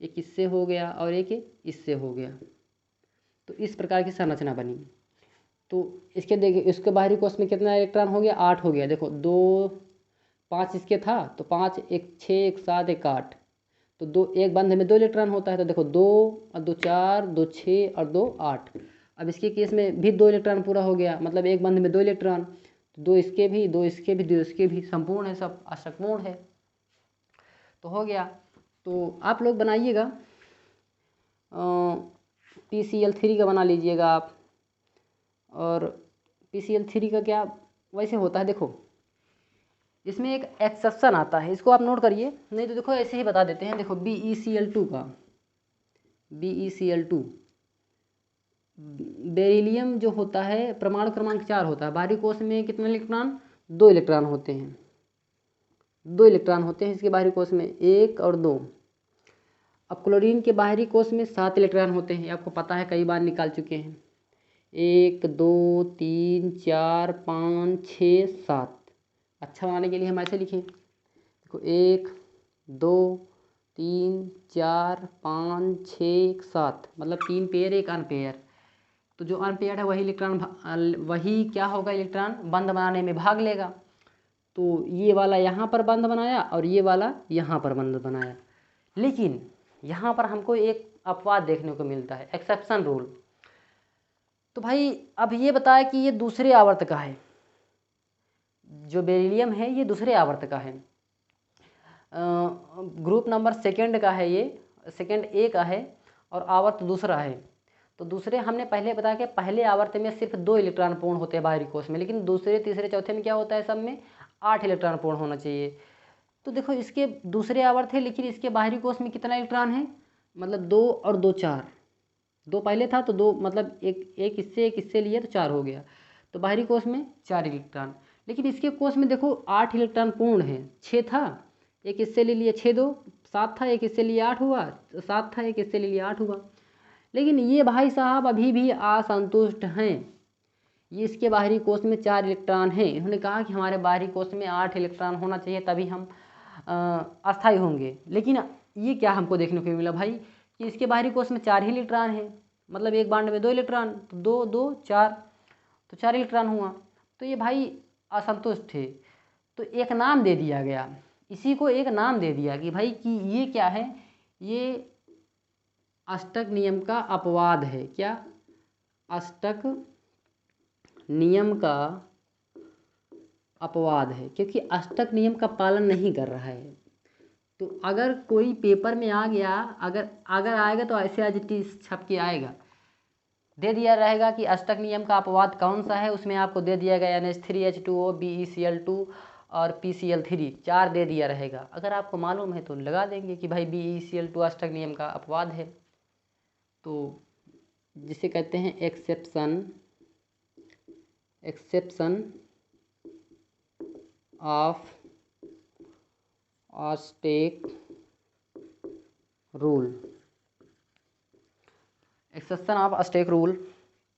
एक इससे हो गया और एक इससे हो गया। तो इस प्रकार की संरचना बनी। तो इसके देखिए, इसके बाहरी कोश में कितना इलेक्ट्रॉन हो गया? 8 हो गया। देखो 2 5 इसके था तो 5 1 6 1 7 1 8, तो 2 एक बंध में 2 इलेक्ट्रॉन होता है। तो देखो 2 और 2 4 2 6 और 2 8। अब इसके केस में भी 2 इलेक्ट्रॉन पूरा हो गया, मतलब एक बंध में 2 इलेक्ट्रॉन, तो 2 इसके भी 2 इसके भी 2 इसके भी, संपूर्ण है, सब अष्टकपूर्ण है। तो हो गया। तो आप लोग बनाइएगा, PCl3 का बना लीजिएगा आप। और PCl3 का क्या वैसे होता है, देखो इसमें एक एक्सेप्शन आता है, इसको आप नोट करिए, नहीं तो देखो ऐसे ही बता देते हैं। देखो BeCl2 का, BeCl2 बेरिलियम जो होता है परमाणु क्रमांक 4 होता है। बाहरी कोश में कितने इलेक्ट्रॉन? 2 इलेक्ट्रॉन होते हैं, 2 इलेक्ट्रॉन होते हैं इसके बाहरी कोश में, 1 और 2। अब क्लोरीन के बाहरी कोश में 7 इलेक्ट्रॉन होते हैं, आपको पता है, कई बार निकाल चुके हैं। 1 2 3 4 5 6 7। अच्छा बनाने के लिए हम ऐसे लिखें, देखो 1 2 3 4 5 6 7, मतलब 3 पेयर 1 अनपेयर। तो जो अनपेयर है वही इलेक्ट्रॉन, वही क्या होगा, इलेक्ट्रॉन बंध बनाने में भाग लेगा। तो ये वाला यहाँ पर बंध बनाया और ये वाला यहाँ पर बंध बनाया। लेकिन यहाँ पर हमको एक अपवाद देखने को मिलता है, एक्सेप्शन रूल। तो भाई अब ये बताया कि ये दूसरे आवर्त का है, जो बेरिलियम है ये दूसरे आवर्त का है, ग्रुप नंबर सेकंड का है, ये सेकंड ए का है और आवर्त दूसरा है। तो दूसरे हमने पहले बताया कि पहले आवर्त में सिर्फ 2 इलेक्ट्रॉन पूर्ण होते हैं बाहरी कोश में, लेकिन दूसरे तीसरे चौथे में क्या होता है, सब में 8 इलेक्ट्रॉन पूर्ण होना चाहिए। तो देखो इसके दूसरे आवर्त है, लेकिन इसके बाहरी कोश में कितना इलेक्ट्रॉन है, मतलब 2 और 2 4। 2 पहले था तो 2, मतलब एक इससे लिए तो 4 हो गया। तो बाहरी कोश में 4 इलेक्ट्रॉन, लेकिन इसके कोश में देखो 8 इलेक्ट्रॉन पूर्ण है। 6 था, एक इससे ले लिए 6 2 7 था, एक इससे लिए 8 हुआ, 7 था, एक इससे ले लिए 8 हुआ। लेकिन ये भाई साहब अभी भी असंतुष्ट हैं। ये इसके बाहरी कोश में 4 इलेक्ट्रॉन हैं, इन्होंने कहा कि हमारे बाहरी कोश में 8 इलेक्ट्रॉन होना चाहिए तभी हम अस्थायी होंगे। लेकिन ये क्या हमको देखने को मिला भाई कि इसके बाहरी कोश में 4 ही इलेक्ट्रॉन है, मतलब एक बांड में 2 इलेक्ट्रॉन, तो 2 2 4, तो 4 इलेक्ट्रॉन हुआ। तो ये भाई असंतुष्ट थे, तो एक नाम दे दिया गया, इसी को एक नाम दे दिया कि भाई कि ये क्या है, ये अष्टक नियम का अपवाद है। क्या? अष्टक नियम का अपवाद है, क्योंकि अष्टक नियम का पालन नहीं कर रहा है। तो अगर कोई पेपर में आ गया, अगर आएगा तो ऐसे आज छप के आएगा, दे दिया रहेगा कि अष्टक नियम का अपवाद कौन सा है, उसमें आपको दे दिया गया NH3H2O, BeCl2 और PCl3, 4 दे दिया रहेगा। अगर आपको मालूम है तो लगा देंगे कि भाई BeCl2 अष्टक नियम का अपवाद है। तो जिसे कहते हैं exception of Aztec rule, exception of Aztec rule,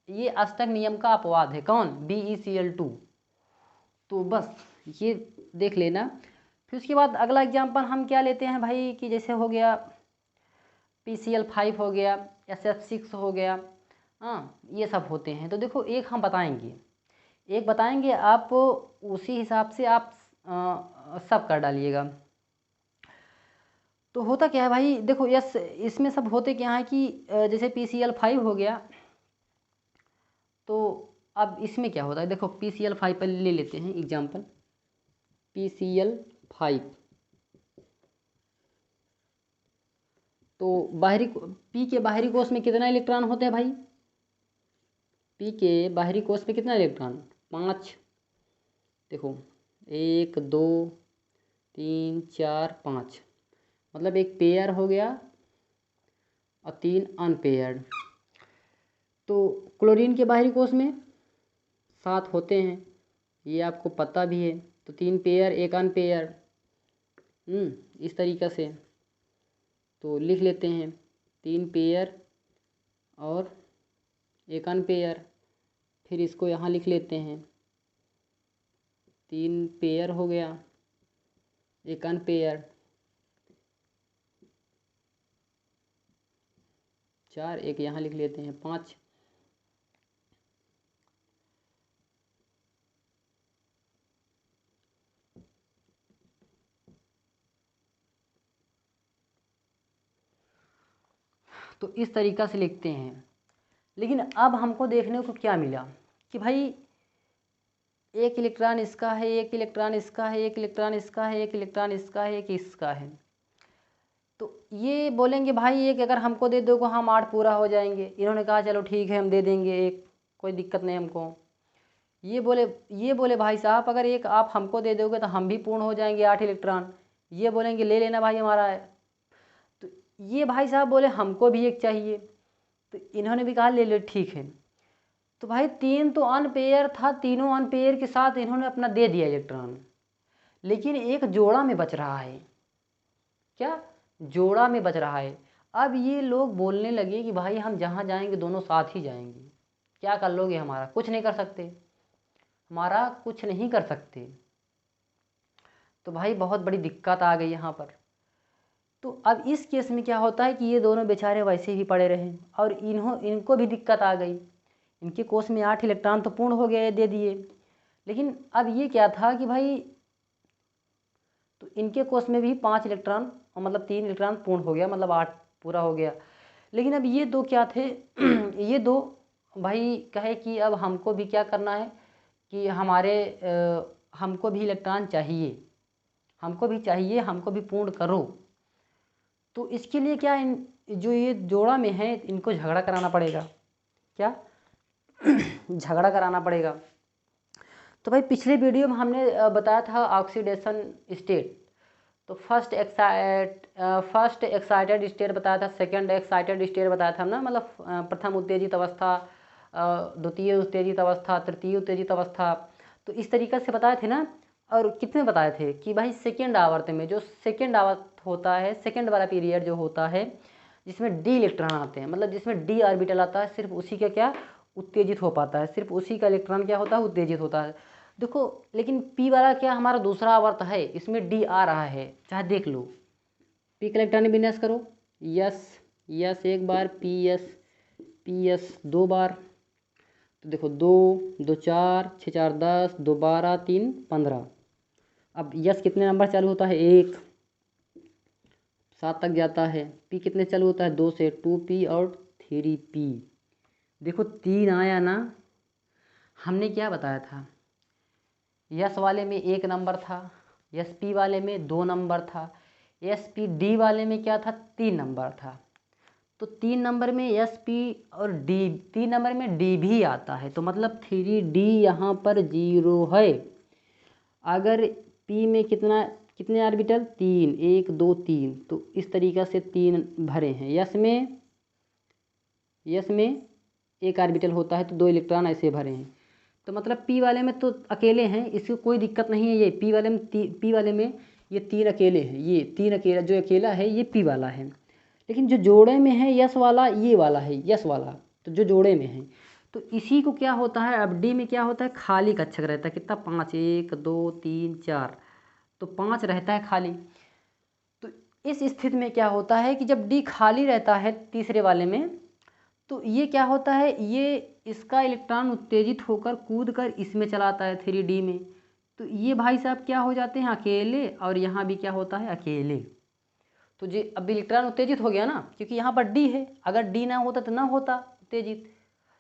ये अष्टक नियम का अपवाद है। कौन? BeCl2। तो बस ये देख लेना। फिर उसके बाद अगला एग्जाम्पल हम क्या लेते हैं भाई कि जैसे हो गया PCl5 हो गया, SF6 हो गया, हाँ ये सब होते हैं। तो देखो एक हम बताएंगे, आप उसी हिसाब से आप सब कर डालिएगा। तो होता क्या है भाई, देखो यस, इसमें सब होते क्या है कि जैसे PCl5 हो गया, तो अब इसमें क्या होता है, देखो PCl5 पर ले लेते हैं एग्जाम्पल। PCl5 तो P के बाहरी कोश में कितना इलेक्ट्रॉन होते हैं भाई? P के बाहरी कोश में कितना इलेक्ट्रॉन? 5। देखो 1 2 3 4 5, मतलब एक पेयर हो गया और 3 अनपेयर्ड। तो क्लोरीन के बाहरी कोश में 7 होते हैं, ये आपको पता भी है। तो 3 पेयर 1 अनपेयर, इस तरीक़ा से तो लिख लेते हैं 3 पेयर और 1 अनपेयर, फिर इसको यहाँ लिख लेते हैं 3 पेयर हो गया, 1 अनपेयर, 4, एक यहाँ लिख लेते हैं 5। तो इस तरीक़ा से लिखते हैं। लेकिन अब हमको देखने को क्या मिला कि भाई एक इलेक्ट्रॉन इसका है, एक इलेक्ट्रॉन इसका है, एक इलेक्ट्रॉन इसका है, एक इलेक्ट्रॉन इसका है, एक इसका है। तो ये बोलेंगे भाई एक अगर हमको दे दोगे हम 8 पूरा हो जाएंगे। इन्होंने कहा चलो ठीक है हम दे देंगे एक, कोई दिक्कत नहीं हमको। ये बोले भाई साहब अगर एक आप हमको दे दोगे तो हम भी पूर्ण हो जाएंगे 8 इलेक्ट्रॉन। ये बोलेंगे ले लेना भाई हमारा है। तो ये भाई साहब बोले हमको भी एक चाहिए। तो इन्होंने भी कहा ले ले ठीक है। तो भाई 3 तो अनपेयर था, तीनों अनपेयर के साथ इन्होंने अपना दे दिया इलेक्ट्रॉन, लेकिन एक जोड़ा में बच रहा है। क्या जोड़ा में बच रहा है। अब ये लोग बोलने लगे कि भाई हम जहाँ जाएंगे दोनों साथ ही जाएंगे, क्या कर लोगे हमारा, कुछ नहीं कर सकते, हमारा कुछ नहीं कर सकते। तो भाई बहुत बड़ी दिक्कत आ गई यहाँ पर। तो अब इस केस में क्या होता है कि ये दोनों बेचारे वैसे ही पड़े रहे और इनको भी दिक्कत आ गई। इनके कोष में 8 इलेक्ट्रॉन तो पूर्ण हो गए, दे दिए, लेकिन अब ये क्या था कि भाई तो इनके कोष में भी 5 इलेक्ट्रॉन मतलब 3 इलेक्ट्रॉन पूर्ण हो गया, मतलब 8 पूरा हो गया। लेकिन अब ये दो क्या थे ये दो भाई कहे कि अब हमको भी क्या करना है कि हमको भी इलेक्ट्रॉन चाहिए, हमको भी चाहिए, हमको भी पूर्ण करो। तो इसके लिए क्या जो ये जोड़ा में है इनको झगड़ा कराना पड़ेगा। क्या झगड़ा कराना पड़ेगा। तो भाई पिछले वीडियो में हमने बताया था ऑक्सीडेशन स्टेट। तो फर्स्ट एक्साइटेड स्टेट बताया था, सेकंड एक्साइटेड स्टेट बताया था ना, मतलब प्रथम उत्तेजित अवस्था, द्वितीय उत्तेजित अवस्था, तृतीय उत्तेजित अवस्था। तो इस तरीक़े से बताए थे ना। और कितने बताए थे कि भाई सेकेंड आवर्त में, जो सेकेंड आवर्त होता है, सेकेंड वाला पीरियड जो होता है जिसमें डी इलेक्ट्रॉन आते हैं, मतलब जिसमें डी ऑर्बिटल आता है, सिर्फ उसी का क्या उत्तेजित हो पाता है, सिर्फ उसी का इलेक्ट्रॉन क्या होता है उत्तेजित होता है। देखो लेकिन पी वाला क्या हमारा दूसरा आवर्त है, इसमें डी आ रहा है, चाहे देख लो। पी का इलेक्ट्रॉन विन्यास करो, यस यस एक बार, पी एस 2 बार। तो देखो 2 2 4 6 4 10, 2 12 3 15। अब यस कितने नंबर चालू होता है 1, 7 तक जाता है। पी कितने चालू होता है 2 से, 2p और 3p। देखो 3 आया ना। हमने क्या बताया था, यस वाले में 1 नंबर था, एस पी वाले में 2 नंबर था, एस पी डी वाले में क्या था 3 नंबर था। तो 3 नंबर में एस पी और डी, 3 नंबर में डी भी आता है, तो मतलब 3d यहाँ पर 0 है। अगर पी में कितने ऑर्बिटल 3, 1 2 3, तो इस तरीक़ा से 3 भरे हैं। यस में 1 ऑर्बिटल होता है, तो 2 इलेक्ट्रॉन ऐसे भरे हैं। तो मतलब पी वाले में तो अकेले हैं, इसकी कोई दिक्कत नहीं है। ये पी वाले में ये 3 अकेले हैं, ये 3 अकेला, जो अकेला है ये पी वाला है। लेकिन जो जोड़े में है यस वाला, ये वाला है यस वाला, तो जो जोड़े में है तो इसी को क्या होता है, अब डी में क्या होता है खाली कक्षक रहता है। कितना 5, 1 2 3 4, तो 5 रहता है खाली। तो इस स्थिति में क्या होता है कि जब डी खाली रहता है तीसरे वाले में, तो ये क्या होता है, ये इसका इलेक्ट्रॉन उत्तेजित होकर कूद कर इसमें चलाता है 3d में। तो ये भाई साहब क्या हो जाते हैं अकेले, और यहाँ भी क्या होता है अकेले। तो जी अब इलेक्ट्रॉन उत्तेजित हो गया ना, क्योंकि यहाँ पर डी है, अगर डी ना होता तो ना होता उत्तेजित।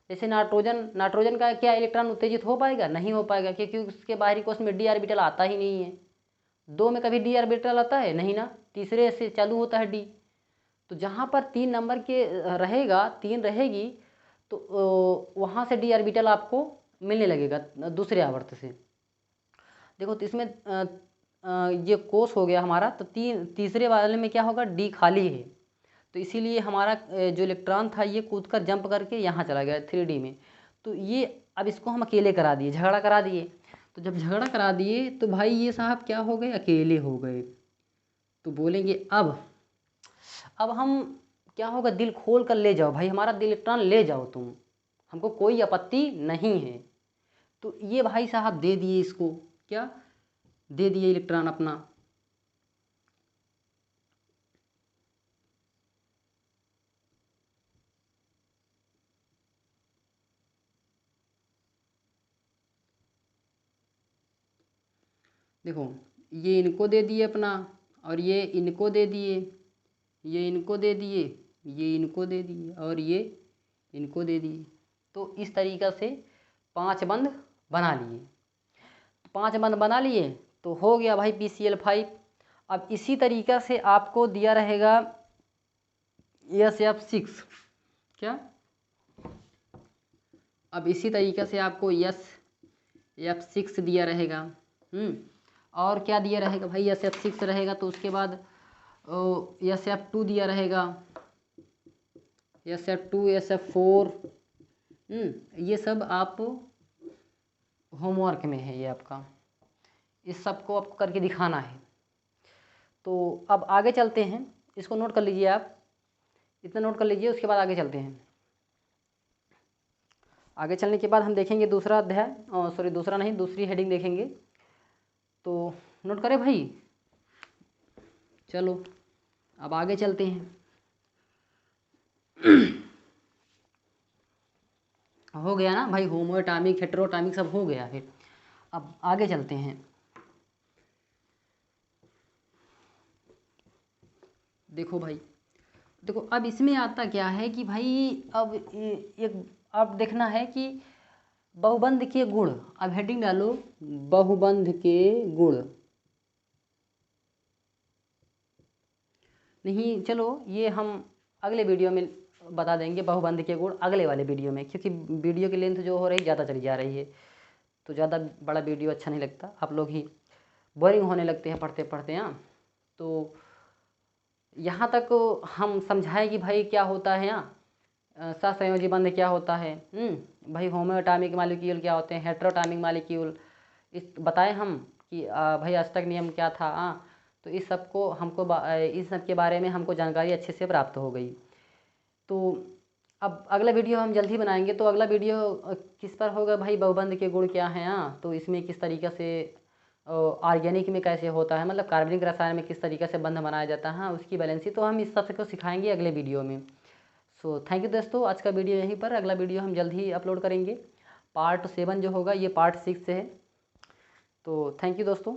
जैसे नाइट्रोजन का क्या इलेक्ट्रॉन उत्तेजित हो पाएगा, नहीं हो पाएगा, क्योंकि उसके बाहरी कोश में डी ऑर्बिटल आता ही नहीं है। 2 में कभी डी ऑर्बिटल आता है नहीं ना, तीसरे से चालू होता है डी। तो जहाँ पर 3 नंबर के रहेगा, 3 रहेगी, तो वहाँ से डी ऑर्बिटल आपको मिलने लगेगा दूसरे आवर्त से। देखो तो इसमें ये कोष हो गया हमारा, तो तीसरे वाले में क्या होगा डी खाली है, तो इसीलिए हमारा जो इलेक्ट्रॉन था ये कूद कर जंप करके यहाँ चला गया 3d में। तो ये अब इसको हम अकेले करा दिए, झगड़ा करा दिए। तो जब झगड़ा करा दिए तो भाई ये साहब क्या हो गए अकेले हो गए। तो बोलेंगे अब हम क्या होगा, दिल खोल कर ले जाओ भाई, हमारा दिल इलेक्ट्रॉन ले जाओ तुम, हमको कोई आपत्ति नहीं है। तो ये भाई साहब दे दिए इसको, क्या दे दिए इलेक्ट्रॉन अपना। देखो ये इनको दे दिए अपना, और ये इनको दे दिए, ये इनको दे दिए, ये इनको दे दिए, और ये इनको दे दिए। तो इस तरीक़ा से 5 बंध बना लिए। 5 बंध बना लिए तो हो गया भाई PCl5। अब इसी तरीक़ा से आपको दिया रहेगा SF6, क्या, अब इसी तरीक़ा से आपको SF6 दिया रहेगा। और क्या दिया रहेगा भाई, SF6 रहेगा तो उसके बाद SF2 दिया रहेगा, SF2, SF4। ये सब आप होमवर्क में है, ये आपका, इस सब को आपको करके दिखाना है। तो अब आगे चलते हैं, इसको नोट कर लीजिए आप, इतना नोट कर लीजिए, उसके बाद आगे चलते हैं। आगे चलने के बाद हम देखेंगे दूसरा अध्याय, सॉरी दूसरा नहीं, दूसरी हेडिंग देखेंगे। तो नोट करें भाई, चलो अब आगे चलते हैं। हो गया ना भाई, होमोएटॉमिक हेटेरोटॉमिक सब हो गया। फिर अब आगे चलते हैं। देखो भाई, देखो अब इसमें आता क्या है कि भाई अब एक अब देखना है कि बहुबंध के गुण। अब हेडिंग डालो बहुबंध के गुण। नहीं चलो ये हम अगले वीडियो में बता देंगे बहुबंध के गुण, अगले वाले वीडियो में, क्योंकि वीडियो की लेंथ जो हो रही ज़्यादा चली जा रही है, तो ज़्यादा बड़ा वीडियो अच्छा नहीं लगता, आप लोग ही बोरिंग होने लगते हैं पढ़ते पढ़ते। हाँ, तो यहाँ तक हम समझाएं कि भाई क्या होता है यहाँ, सहसंयोजी बंध क्या होता है, भाई होमोएटॉमिक मॉलिक्यूल क्या होते हैं, हेटेरोटॉमिक मॉलिक्यूल इस बताएं हम कि भाई अष्टक नियम क्या था। तो इस सब को हमको इस सब के बारे में हमको जानकारी अच्छे से प्राप्त हो गई। तो अब अगला वीडियो हम जल्द ही बनाएंगे। तो अगला वीडियो किस पर होगा भाई, बहुबंध के गुण क्या हैं। तो इसमें किस तरीक़े से ऑर्गेनिक में कैसे होता है, मतलब कार्बनिक रसायन में किस तरीक़े से बंध बनाया जाता है, उसकी बैलेंसी, तो हम इस सब को सिखाएंगे अगले वीडियो में। सो थैंक यू दोस्तों, आज का वीडियो यहीं पर, अगला वीडियो हम जल्द ही अपलोड करेंगे। पार्ट 7 जो होगा ये पार्ट 6 से है। तो थैंक यू दोस्तों।